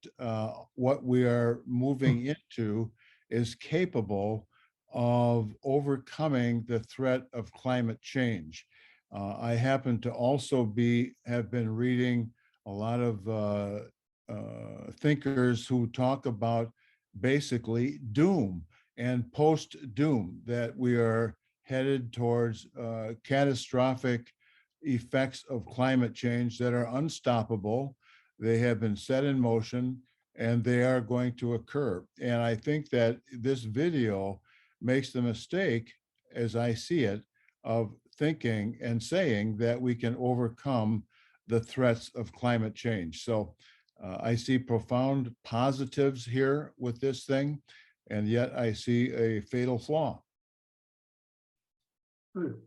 what we are moving into is capable of overcoming the threat of climate change. I happen to also have been reading a lot of thinkers who talk about basically doom and post-doom, that we are headed towards catastrophic effects of climate change that are unstoppable. They have been set in motion and they are going to occur. And I think that this video makes the mistake, as I see it, of thinking and saying that we can overcome the threats of climate change. So I see profound positives here with this thing, and yet I see a fatal flaw. Good.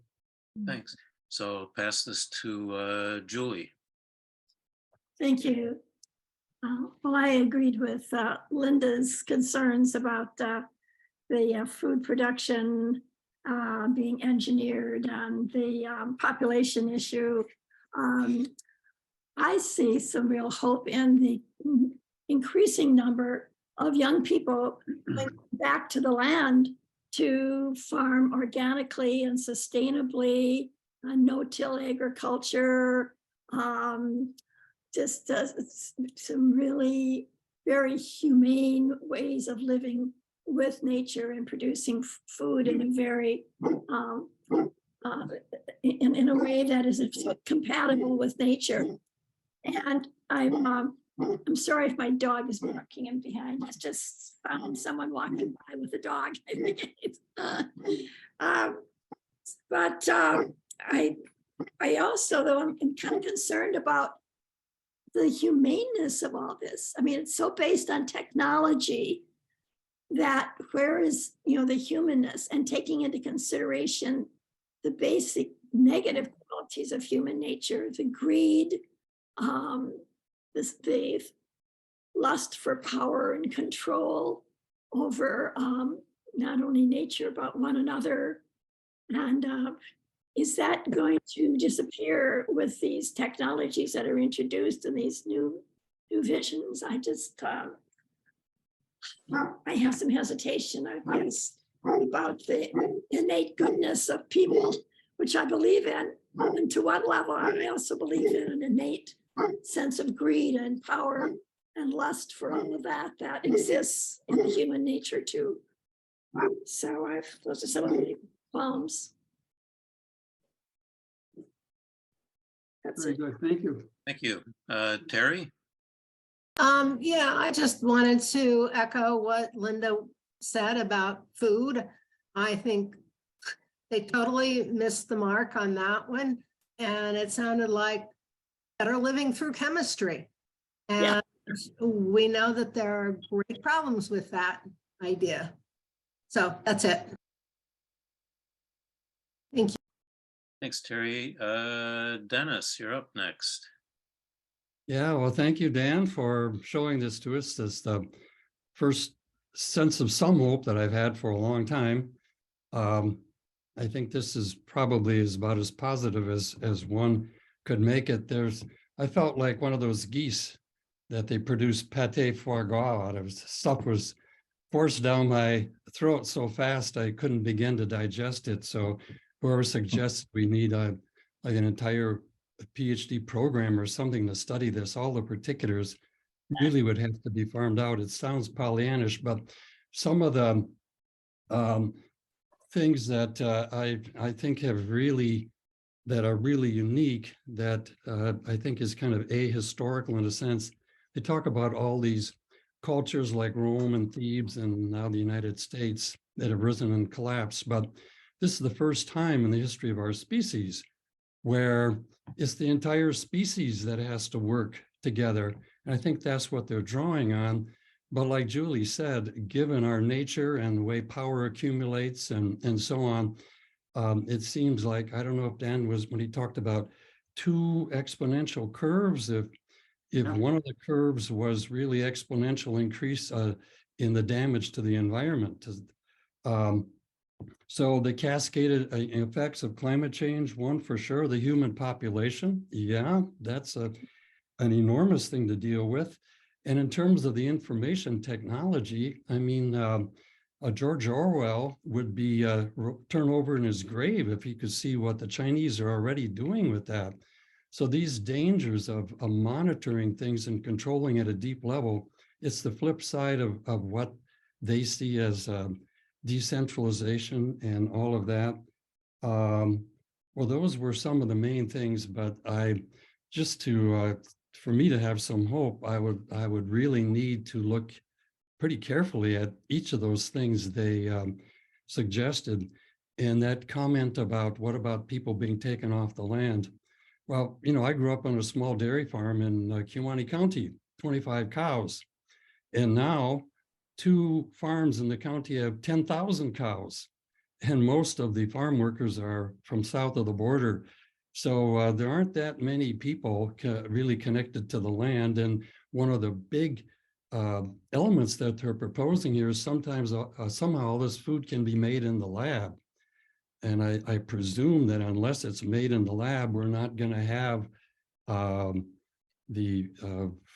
Thanks. So pass this to Julie. Thank you. Well, I agreed with Linda's concerns about the food production being engineered and the population issue. I see some real hope in the increasing number of young people going back to the land to farm organically and sustainably, no-till agriculture, just some really very humane ways of living with nature and producing food in a very in a way that is compatible with nature. And I'm sorry if my dog is barking in behind. I just found someone walking by with a dog. But I also, though, I'm kind of concerned about the humaneness of all this. I mean, it's so based on technology that where is, the humanness, and taking into consideration the basic negative qualities of human nature, the greed, the lust for power and control over not only nature, but one another. And is that going to disappear with these technologies that are introduced in these new visions? I just, I have some hesitation, I guess, about the innate goodness of people, which I believe in. And to what level? I also believe in an innate sense of greed and power and lust for all of that exists in human nature too. So those are some of the qualms. That's Very it. good. Thank you. Thank you. Terry? Yeah, I just wanted to echo what Linda said about food. I think they totally missed the mark on that one. And it sounded like better living through chemistry. Yeah. And we know that there are great problems with that idea. So that's it. Thank you. Thanks, Terry. Dennis, you're up next. Yeah, well, thank you, Dan, for showing this to us. This the first sense of some hope that I've had for a long time. I think this is probably about as positive as one could make it. I felt like one of those geese that they produce pate foie gras out of. Stuff was forced down my throat so fast I couldn't begin to digest it. So whoever suggests we need like an entire PhD program or something to study this, all the particulars really would have to be farmed out. It sounds Pollyannish, but some of the things that I think have really, that are really unique, that I think is kind of ahistorical in a sense. They talk about all these cultures like Rome and Thebes and now the United States that have risen and collapsed. But this is the first time in the history of our species where it's the entire species that has to work together. And I think that's what they're drawing on. But like Julie said, given our nature and the way power accumulates and so on, it seems like, I don't know if Dan was, when he talked about two exponential curves, if one of the curves was really exponential increase in the damage to the environment. So the cascaded effects of climate change, one for sure, the human population. Yeah, that's an enormous thing to deal with. And in terms of the information technology, I mean, George Orwell would be turn over in his grave if he could see what the Chinese are already doing with that. So these dangers of monitoring things and controlling at a deep level, it's the flip side of what they see as decentralization and all of that. Well, those were some of the main things, but for me to have some hope, I would really need to look pretty carefully at each of those things they suggested. And that comment about what about people being taken off the land? Well, you know, I grew up on a small dairy farm in Kewaunee County, 25 cows. And now 2 farms in the county have 10,000 cows. And most of the farm workers are from south of the border. So there aren't that many people really connected to the land. And one of the big elements that they're proposing here is sometimes somehow all this food can be made in the lab. And I presume that unless it's made in the lab, we're not going to have the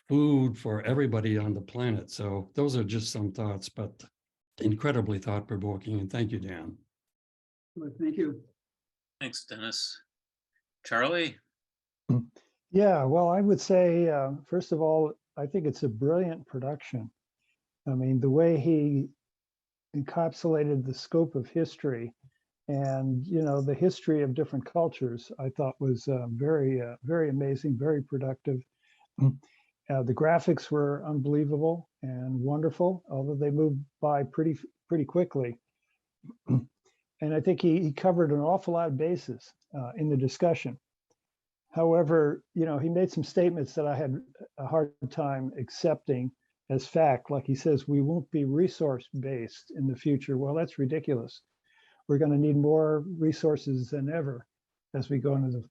food for everybody on the planet. So those are just some thoughts, but incredibly thought-provoking. And thank you, Dan. Well, thank you. Thanks, Dennis. Charlie? Yeah, well, I would say, first of all, I think it's a brilliant production. I mean, the way he encapsulated the scope of history and, you know, the history of different cultures, I thought was very, very amazing, very productive. The graphics were unbelievable and wonderful, although they moved by pretty quickly. And I think he covered an awful lot of bases in the discussion. However, you know, he made some statements that I had a hard time accepting as fact. Like he says, we won't be resource-based in the future. Well, that's ridiculous. We're going to need more resources than ever as we go into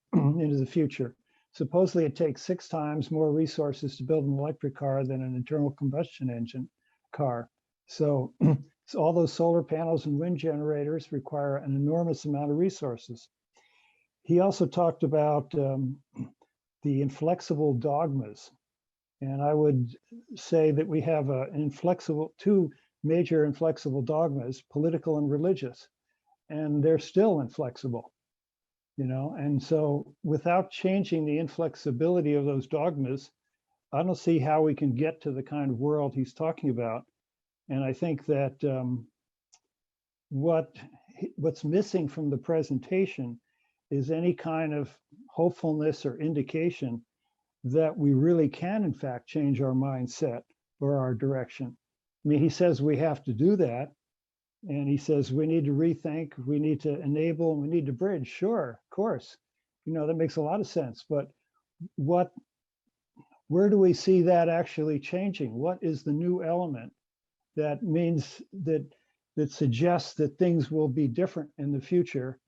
the future. Supposedly, it takes 6 times more resources to build an electric car than an internal combustion engine car. So all those solar panels and wind generators require an enormous amount of resources. He also talked about the inflexible dogmas. And I would say that we have two major inflexible dogmas, political and religious, and they're still inflexible, you know? And so without changing the inflexibility of those dogmas, I don't see how we can get to the kind of world he's talking about. And I think that what's missing from the presentation is any kind of hopefulness or indication that we really can, in fact, change our mindset or our direction. I mean, he says we have to do that. And he says we need to rethink, we need to enable, and we need to bridge. Sure, of course. You know, that makes a lot of sense. But where do we see that actually changing? What is the new element that means that suggests that things will be different in the future,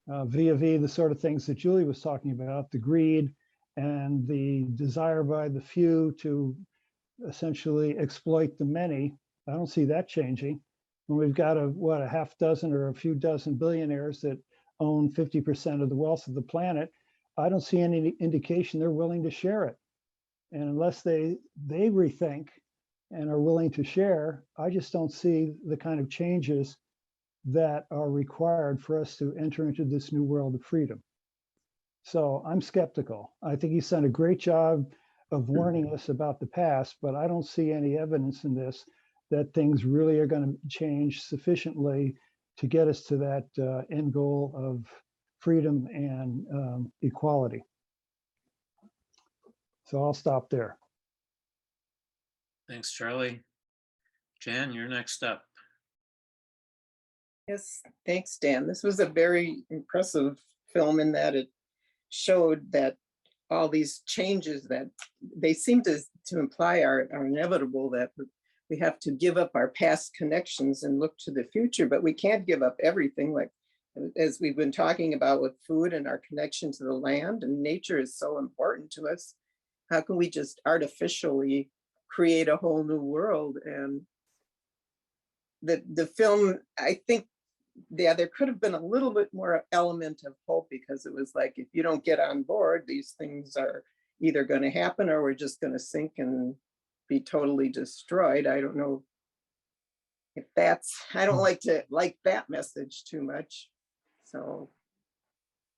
vis-a-vis the sort of things that Julie was talking about, the greed and the desire by the few to essentially exploit the many? I don't see that changing. When we've got a half dozen or a few dozen billionaires that own 50% of the wealth of the planet, I don't see any indication they're willing to share it. And unless they rethink and are willing to share, I just don't see the kind of changes that are required for us to enter into this new world of freedom. So I'm skeptical. I think he's done a great job of warning us about the past, but I don't see any evidence in this that things really are going to change sufficiently to get us to that end goal of freedom and equality. So I'll stop there. Thanks, Charlie. Jan, you're next up. Yes, thanks, Dan. This was a very impressive film in that it showed that all these changes that they seem to imply are inevitable, that we have to give up our past connections and look to the future, but we can't give up everything, like as we've been talking about with food and our connection to the land, and nature is so important to us. How can we just artificially create a whole new world? And the film, I think, yeah, there could have been a little bit more element of hope, because it was like, if you don't get on board, these things are either going to happen or we're just going to sink and be totally destroyed. I don't know if I don't like that message too much. So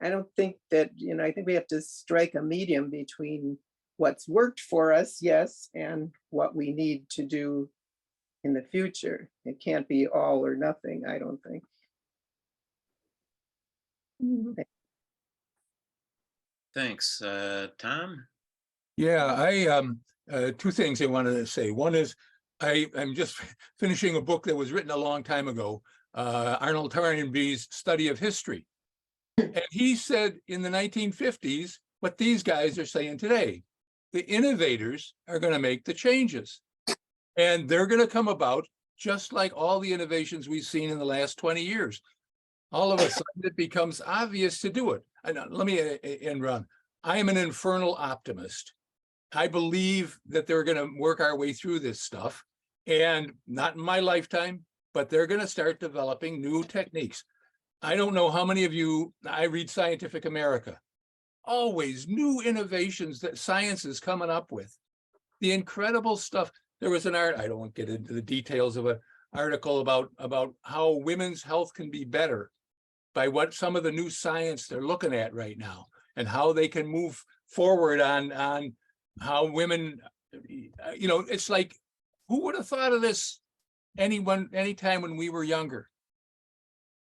I don't think that, I think we have to strike a medium between what's worked for us, yes, and what we need to do in the future. It can't be all or nothing, I don't think. Thanks. Tom? Yeah, two things I wanted to say. One is I'm just finishing a book that was written a long time ago, Arnold Toynbee's Study of History. And he said in the 1950s what these guys are saying today. The innovators are going to make the changes. And they're going to come about just like all the innovations we've seen in the last 20 years. All of a sudden, it becomes obvious to do it. And let me end, Ron. I am an infernal optimist. I believe that they're going to work our way through this stuff, and not in my lifetime, but they're going to start developing new techniques. I don't know how many of you, I read Scientific America, always new innovations that science is coming up with. The incredible stuff. There was an I don't want to get into the details of an article about how women's health can be better by what some of the new science they're looking at right now, and how they can move forward on how women, it's like, who would have thought of this anytime when we were younger?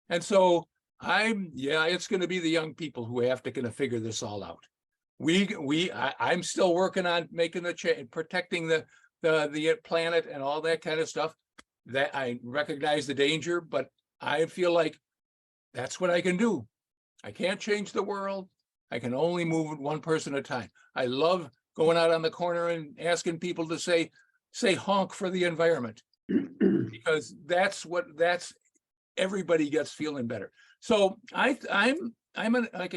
And so it's going to be the young people who have to kind of figure this all out. I'm still working on making the change, protecting the planet and all that kind of stuff. That I recognize the danger, but I feel like that's what I can do. I can't change the world. I can only move it one person at a time. I love going out on the corner and asking people to say honk for the environment, because that's everybody gets feeling better. So like I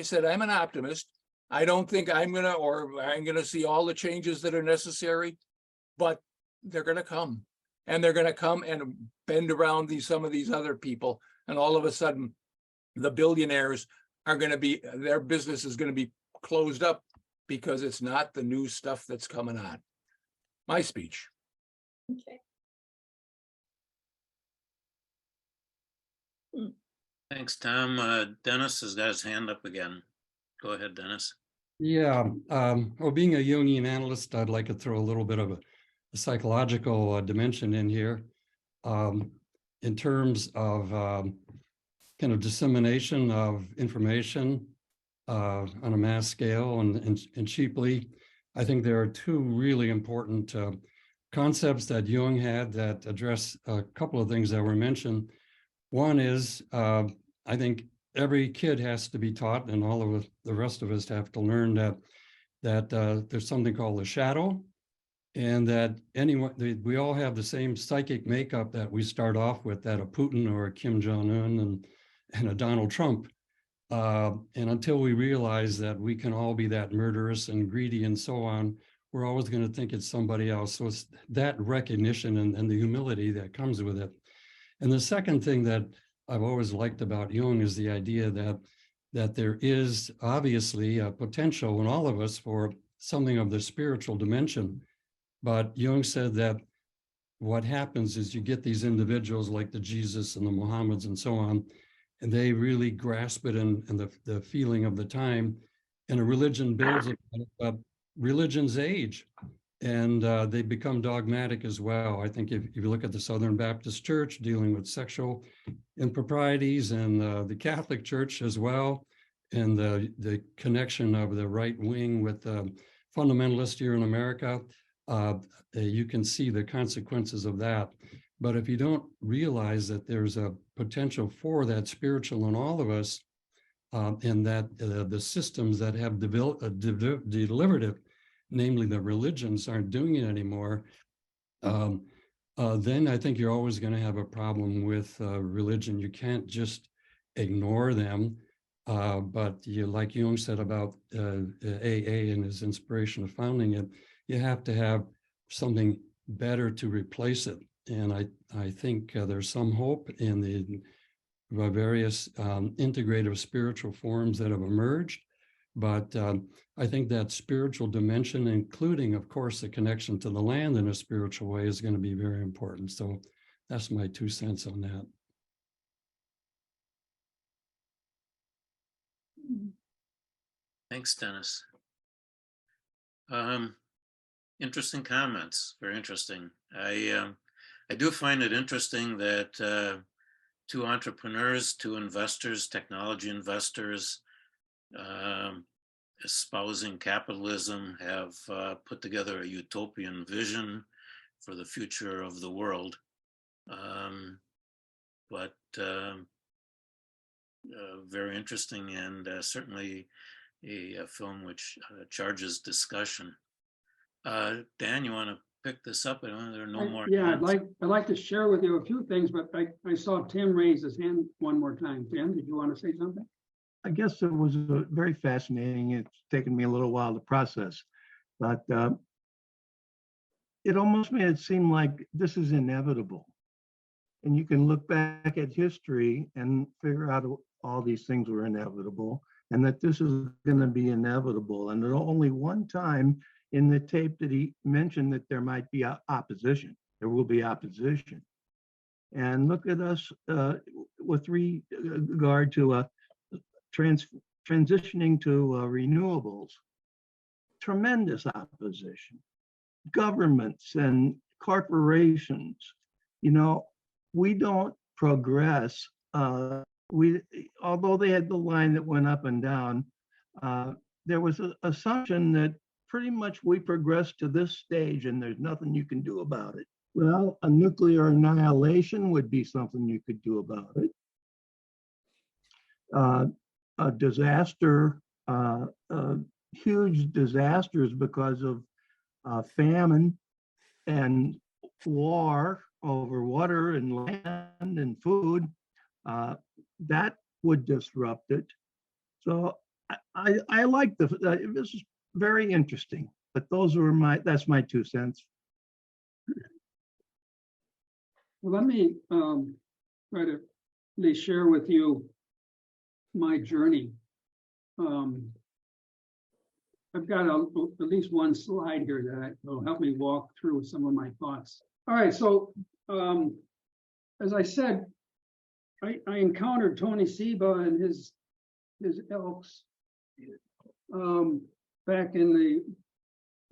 said, I'm an optimist. I don't think I'm gonna see all the changes that are necessary, but they're gonna come, and they're gonna come and bend around some of these other people, and all of a sudden, the billionaires are going to be, their business is going to be closed up because it's not the new stuff that's coming on. My speech. Okay. Thanks, Tom. Dennis has got his hand up again. Go ahead, Dennis. Yeah, well, being a Jungian analyst, I'd like to throw a little bit of a psychological dimension in here, in terms of kind of dissemination of information on a mass scale and cheaply. I think there are two really important concepts that Jung had that address a couple of things that were mentioned. One is, I think every kid has to be taught, and all of the rest of us have to learn that there's something called the shadow, and that we all have the same psychic makeup that we start off with, that a Putin or a Kim Jong-un and a Donald Trump. And until we realize that we can all be that murderous and greedy and so on, we're always going to think it's somebody else. So it's that recognition and the humility that comes with it. And the second thing that I've always liked about Jung is the idea that there is obviously a potential in all of us for something of the spiritual dimension. But Jung said that what happens is you get these individuals like the Jesus and the Muhammads and so on, and they really grasp it in the feeling of the time, and a religion builds a religion's age, and they become dogmatic as well. I think if you look at the Southern Baptist Church dealing with sexual improprieties, and the Catholic Church as well, and the connection of the right wing with the fundamentalists here in America, you can see the consequences of that. But if you don't realize that there's a potential for that spiritual in all of us, and that the systems that have delivered it, namely the religions, aren't doing it anymore, then I think you're always going to have a problem with religion. You can't just ignore them. But like Jung said about AA and his inspiration of founding it, you have to have something better to replace it. And I think there's some hope in the various integrative spiritual forms that have emerged. But I think that spiritual dimension, including, of course, the connection to the land in a spiritual way, is going to be very important. So that's my 2 cents on that. Thanks, Dennis. Interesting comments, very interesting. I do find it interesting that two entrepreneurs, two investors, technology investors, espousing capitalism, have put together a utopian vision for the future of the world. But very interesting, and certainly a film which charges discussion. Dan, you want to pick this up? I know there are no more. Yeah, I'd like to share with you a few things, but I saw Tim raise his hand one more time. Tim, did you want to say something? I guess it was very fascinating. It's taken me a little while to process, but it almost made it seem like this is inevitable. And you can look back at history and figure out all these things were inevitable, and that this is going to be inevitable. And only one time in the tape that he mentioned that there might be opposition. There will be opposition. And look at us with regard to transitioning to renewables. Tremendous opposition. Governments and corporations, we don't progress. Although they had the line that went up and down, there was an assumption that pretty much we progressed to this stage and there's nothing you can do about it. Well, a nuclear annihilation would be something you could do about it. A disaster, huge disasters because of famine and war over water and land and food, that would disrupt it. So I like this is very interesting, but that's my 2 cents. Well, let me try to at least share with you my journey. I've got at least one slide here that will help me walk through some of my thoughts. All right, so as I said, I encountered Tony Seba and his elks back in the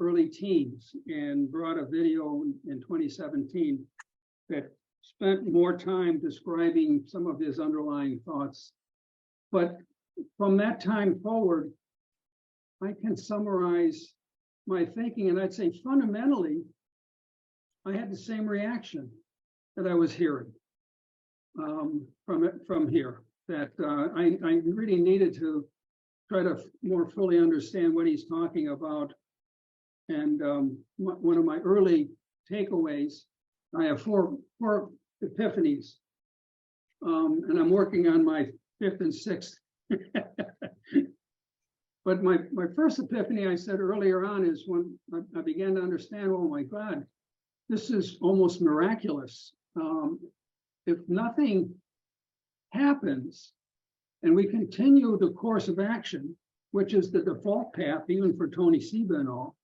early teens, and brought a video in 2017 that spent more time describing some of his underlying thoughts. But from that time forward, I can summarize my thinking, and I'd say fundamentally, I had the same reaction that I was hearing from here, that I really needed to try to more fully understand what he's talking about. And one of my early takeaways, I have four epiphanies, and I'm working on my fifth and sixth. But my first epiphany, I said earlier on, is when I began to understand, oh my God, this is almost miraculous. If nothing happens and we continue the course of action, which is the default path, even for Tony Seba and all,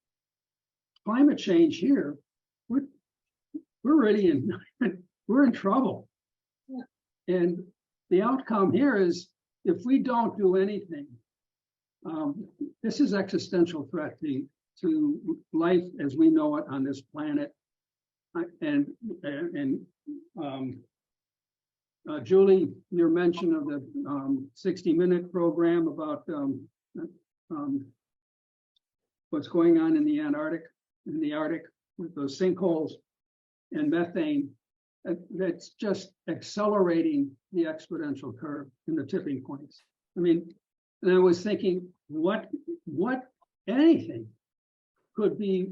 climate change here, we're already we're in trouble. Yeah. And the outcome here is, if we don't do anything, this is existential threat to life as we know it on this planet. And Julie, your mention of the 60-minute program about what's going on in the Arctic with those sinkholes and methane, that's just accelerating the exponential curve in the tipping points. I mean, and I was thinking, what anything could be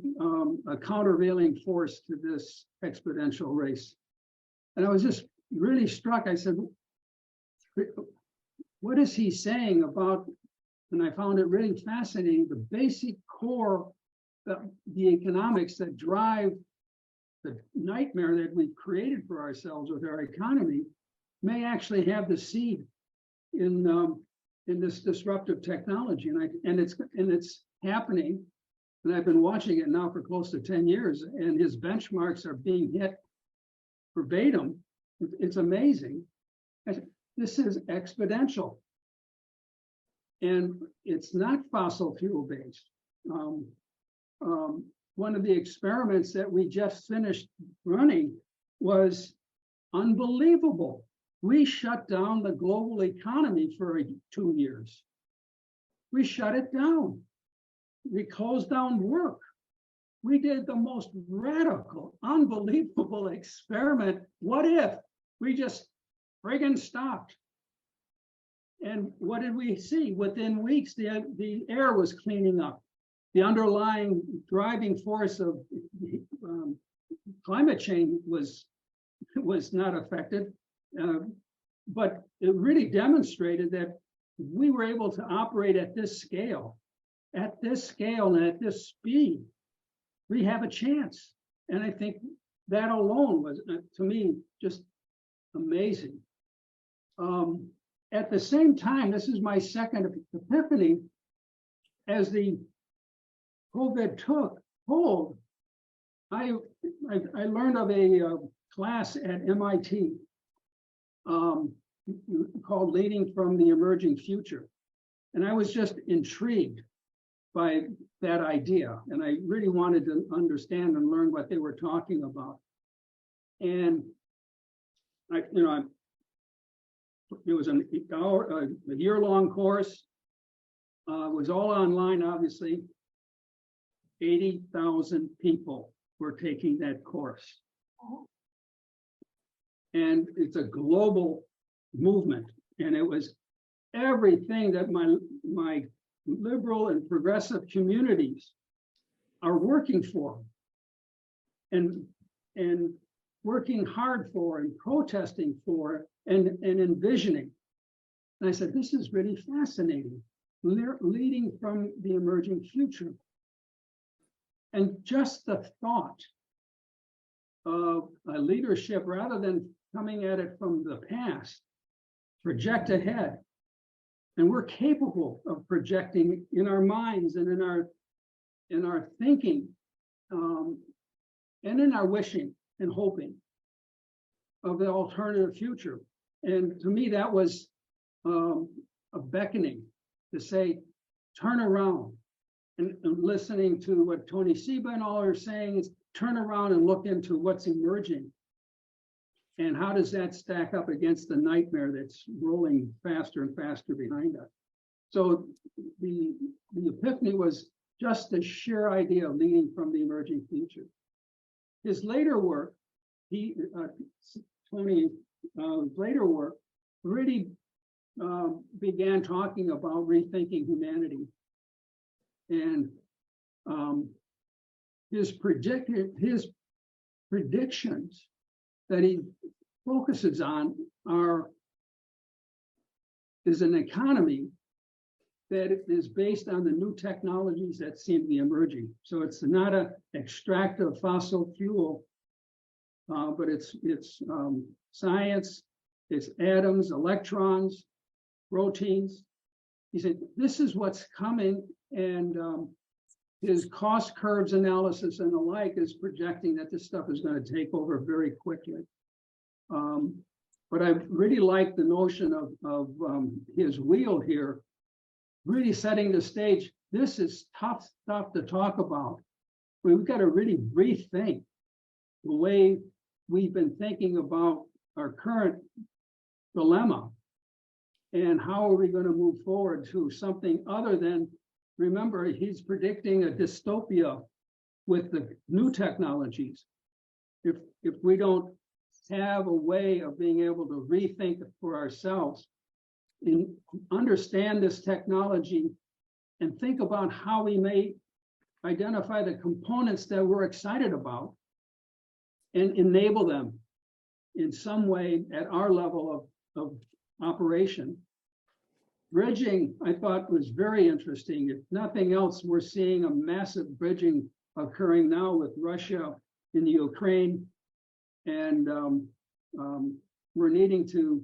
a countervailing force to this exponential race? And I was just really struck. I said, what is he saying about, and I found it really fascinating, the basic core, the economics that drive the nightmare that we've created for ourselves with our economy may actually have the seed in this disruptive technology, and it's happening. And I've been watching it now for close to 10 years, and his benchmarks are being hit verbatim. It's amazing. This is exponential, and it's not fossil fuel based. One of the experiments that we just finished running was unbelievable. We shut down the global economy for 2 years. We shut it down. We closed down work. We did the most radical, unbelievable experiment. What if we just friggin' stopped? And what did we see? Within weeks, the air was cleaning up. The underlying driving force of climate change was not affected, but it really demonstrated that we were able to operate at this scale and at this speed. We have a chance. And I think that alone was, to me, just amazing. At the same time, this is my second epiphany, as the COVID took hold, I learned of a class at MIT called Leading from the Emerging Future. And I was just intrigued by that idea. And I really wanted to understand and learn what they were talking about. And it was a year-long course. It was all online, obviously. 80,000 people were taking that course. And it's a global movement. And it was everything that my liberal and progressive communities are working for and working hard for and protesting for and envisioning. And I said, this is really fascinating, leading from the emerging future. And just the thought of a leadership, rather than coming at it from the past, project ahead. And we're capable of projecting in our minds and in our thinking, and in our wishing and hoping of the alternative future. And to me, that was a beckoning to say, turn around. And listening to what Tony Seba and all are saying is, turn around and look into what's emerging. And how does that stack up against the nightmare that's rolling faster and faster behind us? So the epiphany was just the sheer idea of leading from the emerging future. His later work, Tony's later work really began talking about rethinking humanity. And his predictions that he focuses on is an economy that is based on the new technologies that seem to be emerging. So it's not an extractive fossil fuel, but it's science, it's atoms, electrons, proteins. He said, this is what's coming, and his cost curves analysis and the like is projecting that this stuff is going to take over very quickly. But I really like the notion of his wheel here, really setting the stage. This is tough stuff to talk about. We've got to really rethink the way we've been thinking about our current dilemma, and how are we going to move forward to something other than, remember, he's predicting a dystopia with the new technologies. If we don't have a way of being able to rethink for ourselves and understand this technology and think about how we may identify the components that we're excited about and enable them in some way at our level of operation. Bridging, I thought, was very interesting. If nothing else, we're seeing a massive bridging occurring now with Russia in the Ukraine, and we're needing to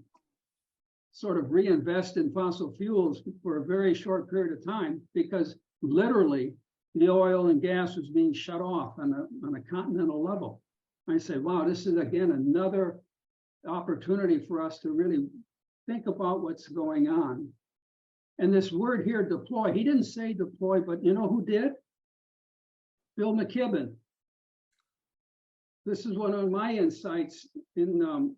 sort of reinvest in fossil fuels for a very short period of time, because literally the oil and gas is being shut off on a continental level. I say, wow, this is again another opportunity for us to really think about what's going on. And this word here, deploy, he didn't say deploy, but you know who did? Bill McKibben. This is one of my insights in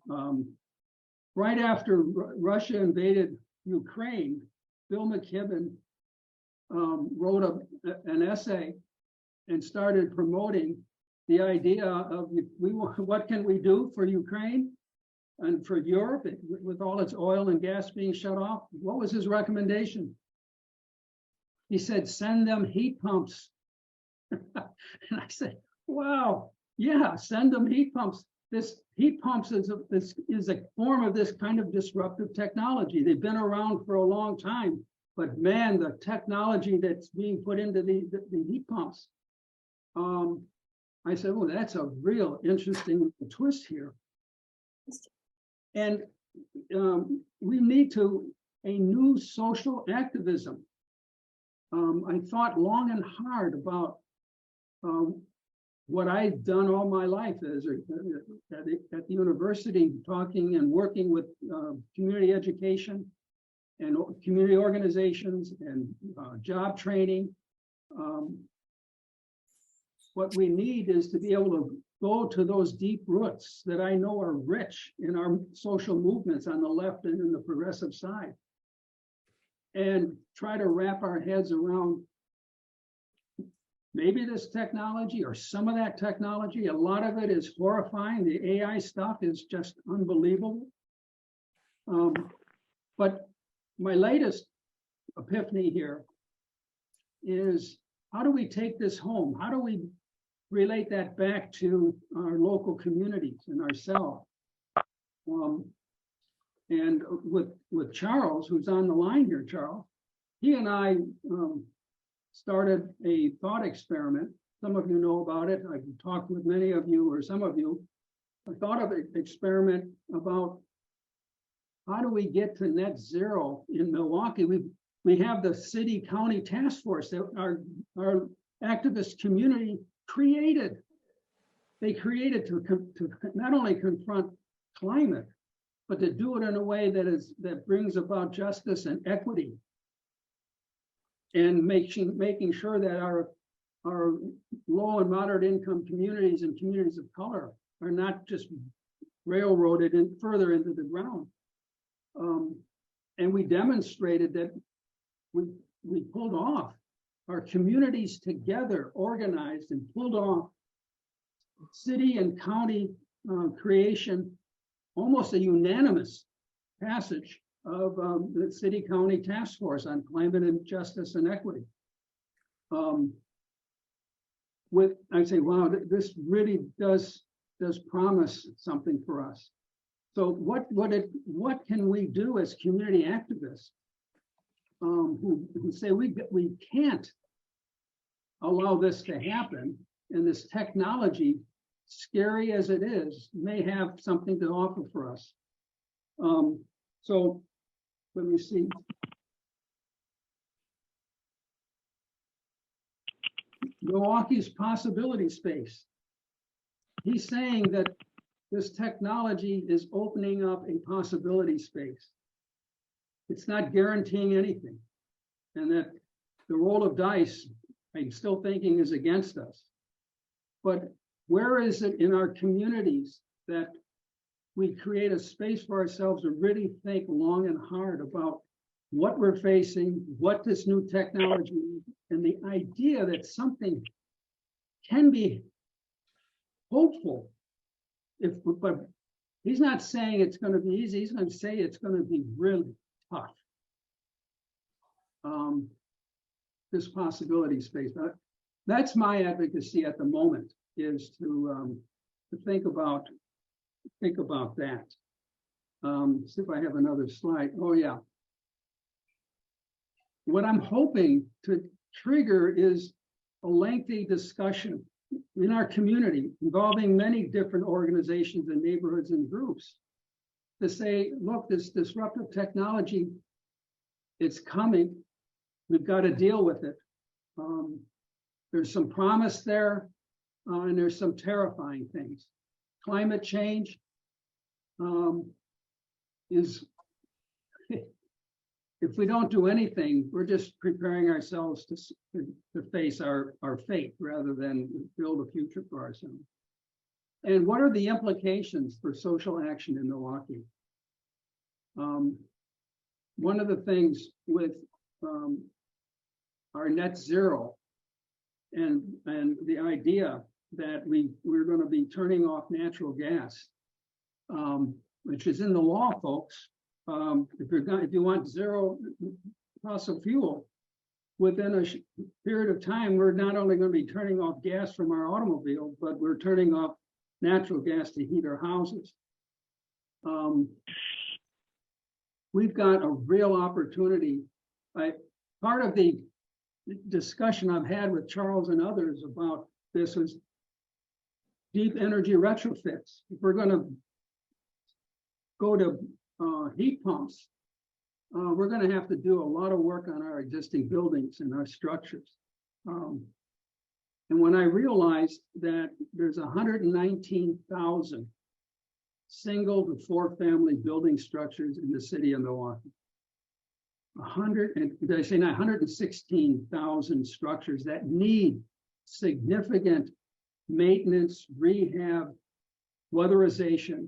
right after Russia invaded Ukraine. Bill McKibben wrote an essay and started promoting the idea of what can we do for Ukraine and for Europe with all its oil and gas being shut off. What was his recommendation? He said, send them heat pumps. And I said, wow, yeah, send them heat pumps. This heat pumps is a form of this kind of disruptive technology. They've been around for a long time, but man, the technology that's being put into the heat pumps. I said, well, that's a real interesting twist here. And we need a new social activism. I thought long and hard about what I've done all my life as at the university, talking and working with community education and community organizations and job training. What we need is to be able to go to those deep roots that I know are rich in our social movements on the left and in the progressive side, and try to wrap our heads around maybe this technology or some of that technology. A lot of it is horrifying. The AI stuff is just unbelievable. But my latest epiphany here is, how do we take this home? How do we relate that back to our local communities and ourselves? And with Charles, who's on the line here, Charles, he and I started a thought experiment. Some of you know about it. I've talked with many of you, or some of you. I thought of an experiment about how do we get to net zero in Milwaukee. We have the city-county task force that our activist community created. They created to not only confront climate, but to do it in a way that brings about justice and equity, and making sure that our low and moderate income communities and communities of color are not just railroaded and further into the ground. And we demonstrated that we pulled off our communities together, organized and pulled off city and county creation, almost a unanimous passage of the city-county task force on climate and justice and equity. I say, wow, this really does promise something for us. So what can we do as community activists who say we can't allow this to happen, and this technology, scary as it is, may have something to offer for us. So let me see. Milwaukee's possibility space. He's saying that this technology is opening up a possibility space. It's not guaranteeing anything. And that the roll of dice, I'm still thinking, is against us. But where is it in our communities that we create a space for ourselves to really think long and hard about what we're facing, what this new technology is, and the idea that something can be hopeful. But he's not saying it's going to be easy. He's going to say it's going to be really tough. This possibility space. That's my advocacy at the moment, is to think about that. See if I have another slide. Oh yeah. What I'm hoping to trigger is a lengthy discussion in our community involving many different organizations and neighborhoods and groups to say, look, this disruptive technology, it's coming. We've got to deal with it. There's some promise there, and there's some terrifying things. Climate change is, if we don't do anything, we're just preparing ourselves to face our fate rather than build a future for ourselves. And what are the implications for social action in Milwaukee? One of the things with our net zero and the idea that we're going to be turning off natural gas, which is in the law, folks. If you want zero fossil fuel, within a period of time, we're not only going to be turning off gas from our automobile, but we're turning off natural gas to heat our houses. We've got a real opportunity. Part of the discussion I've had with Charles and others about this is deep energy retrofits. If we're going to go to heat pumps, we're going to have to do a lot of work on our existing buildings and our structures. And when I realized that there's 119,000 single to four family building structures in the city of Milwaukee, 116,000 structures that need significant maintenance, rehab, weatherization,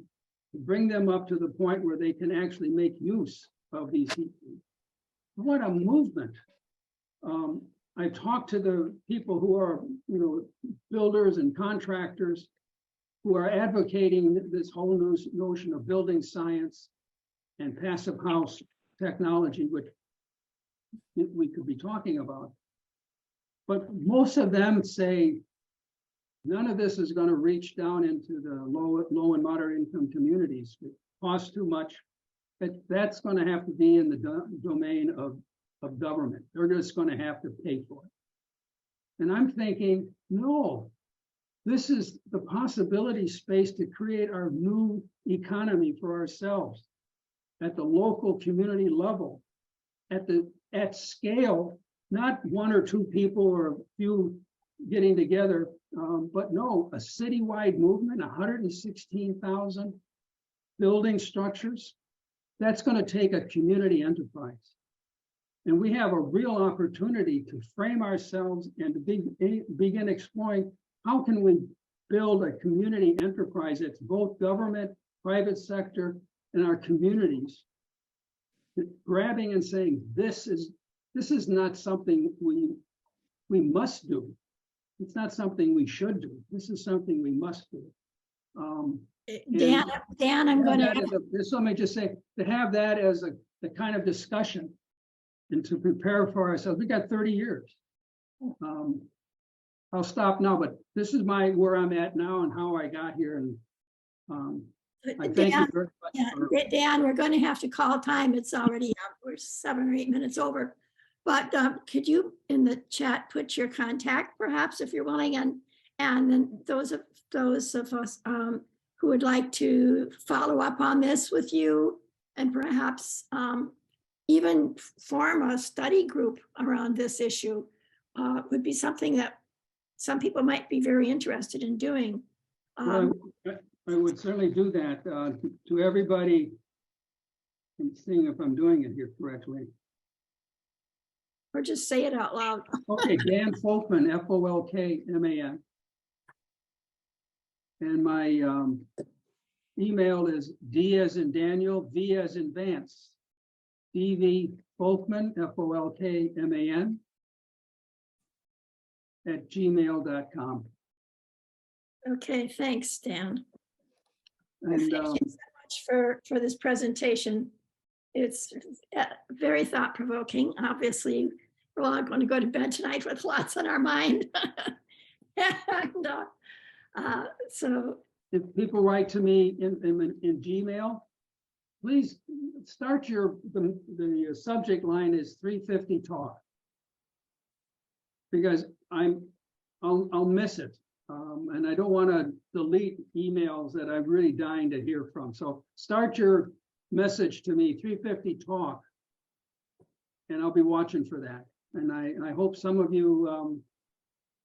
to bring them up to the point where they can actually make use of these heat pumps. What a movement. I talked to the people who are, builders and contractors who are advocating this whole new notion of building science and passive house technology, which we could be talking about. But most of them say none of this is going to reach down into the low and moderate income communities. It costs too much. That's going to have to be in the domain of government. They're just going to have to pay for it. And I'm thinking, no, this is the possibility space to create our new economy for ourselves at the local community level, at scale, not one or two people or a few getting together, but no, a citywide movement, 116,000 building structures. That's going to take a community enterprise. And we have a real opportunity to frame ourselves and to begin exploring how can we build a community enterprise that's both government, private sector, and our communities, grabbing and saying, this is not something we we must do. It's not something we should do. This is something we must do. Dan, I'm going to. Let me just say, to have that as the kind of discussion and to prepare for ourselves, we got 30 years. I'll stop now, but this is where I'm at now and how I got here. And I thank you very much. Yeah, Dan, we're going to have to call time. It's already, we're 7 or 8 minutes over. But could you in the chat put your contact perhaps if you're willing, and then those of us who would like to follow up on this with you and perhaps even form a study group around this issue would be something that some people might be very interested in doing. Well, I would certainly do that to everybody. I'm seeing if I'm doing it here correctly. Or just say it out loud. Okay, Dan Folkman, Folkman. And my email is D as in Daniel, V as in Vance, DV Folkman, Folkman, @gmail.com. Okay, thanks, Dan. And thank you so much for this presentation. It's very thought-provoking. Obviously, we're all going to go to bed tonight with lots on our mind. And so if people write to me in Gmail, please start the subject line is 350 talk, because I'll miss it. And I don't want to delete emails that I'm really dying to hear from. So start your message to me, 350 talk, and I'll be watching for that. And I hope some of you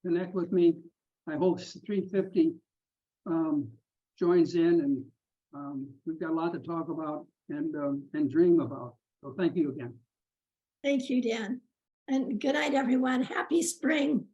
connect with me. I hope 350 joins in, and we've got a lot to talk about and dream about. So thank you again. thank you, Dan. And good night, everyone. Happy spring.